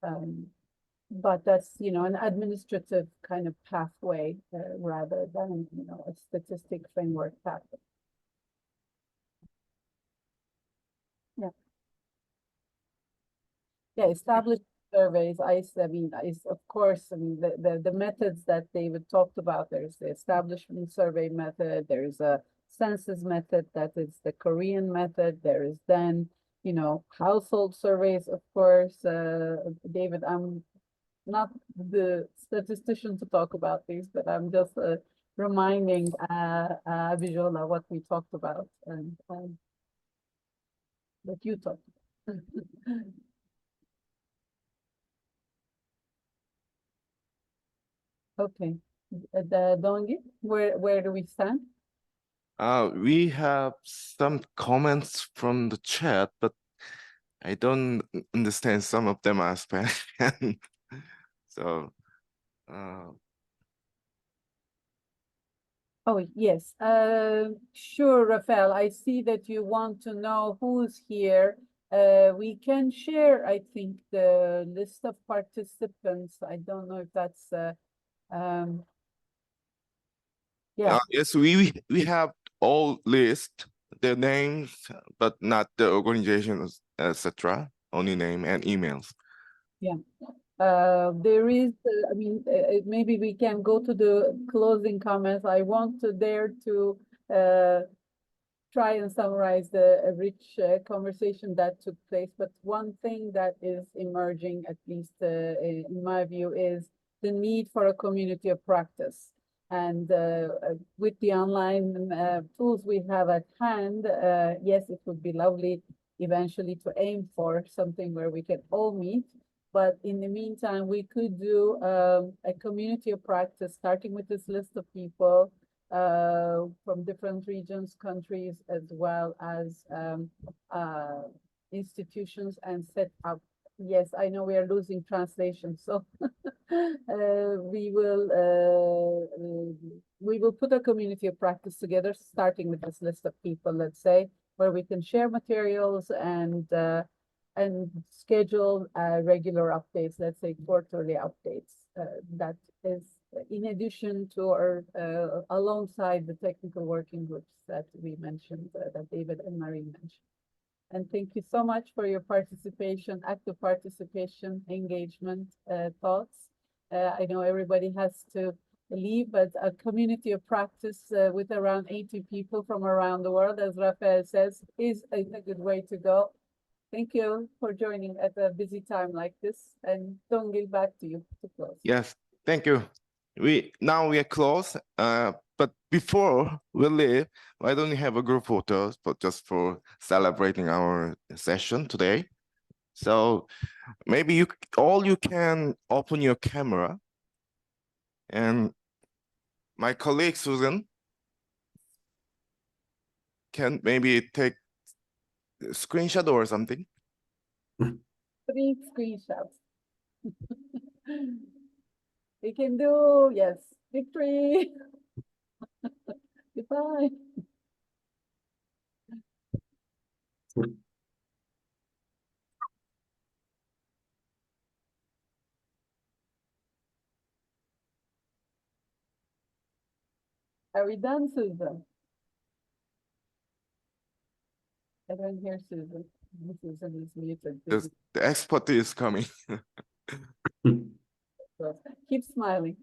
But that's, you know, an administrative kind of pathway rather than, you know, a statistic framework pathway. Yeah. Yeah, established surveys, I mean, of course, I mean, the methods that David talked about, there's the establishment survey method, there's a census method, that is the Korean method, there is then, you know, household surveys, of course. David, I'm not the statistician to talk about these, but I'm just reminding Bijola what we talked about and what you talked about. Okay, Dongi, where do we stand? We have some comments from the chat, but I don't understand some of them are Spanish. So, Oh, yes. Sure, Rafael. I see that you want to know who's here. We can share, I think, the list of participants. I don't know if that's yeah. yes, we have all list their names, but not the organizations, etc. Only name and emails. Yeah. There is, I mean, maybe we can go to the closing comments. I want to dare to try and summarize the rich conversation that took place. But one thing that is emerging, at least in my view, is the need for a community of practice. And with the online tools we have at hand, yes, it would be lovely eventually to aim for something where we can all meet. But in the meantime, we could do a community of practice, starting with this list of people from different regions, countries, as well as institutions, and set up. Yes, I know we are losing translation, so we will put a community of practice together, starting with this list of people, let's say, where we can share materials and schedule regular updates, let's say quarterly updates. That is in addition to or alongside the technical working groups that we mentioned, that David and Marie mentioned. And thank you so much for your participation, active participation, engagement, thoughts. I know everybody has to leave, but a community of practice with around 80 people from around the world, as Rafael says, is a good way to go. Thank you for joining at a busy time like this, and don't give back to you to close. Yes, thank you. We are close, but before we leave, why don't we have a group photo just for celebrating our session today? So maybe you can open your camera, and my colleague Susan can maybe take a screenshot or something. 3 screenshots. We can do, yes, victory. Goodbye. Are we done, Susan? I don't hear Susan. Susan is muted. The expert is coming. So keep smiling.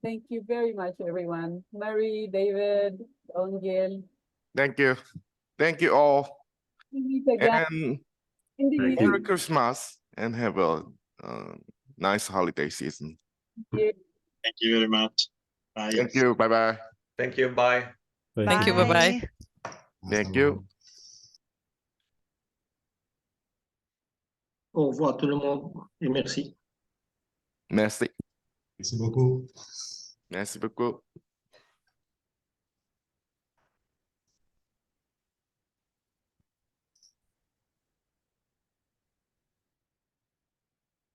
Thank you very much, everyone. Marie, David, Ongil. Thank you. Thank you all. We meet again. And Thank Merry Christmas and have a nice holiday season. you. Thank you very much. Bye. Thank you. Bye-bye. Thank you. Bye. Thank you. Bye-bye. Thank you. Au revoir tout le monde et merci. Merci. Merci beaucoup. Merci beaucoup.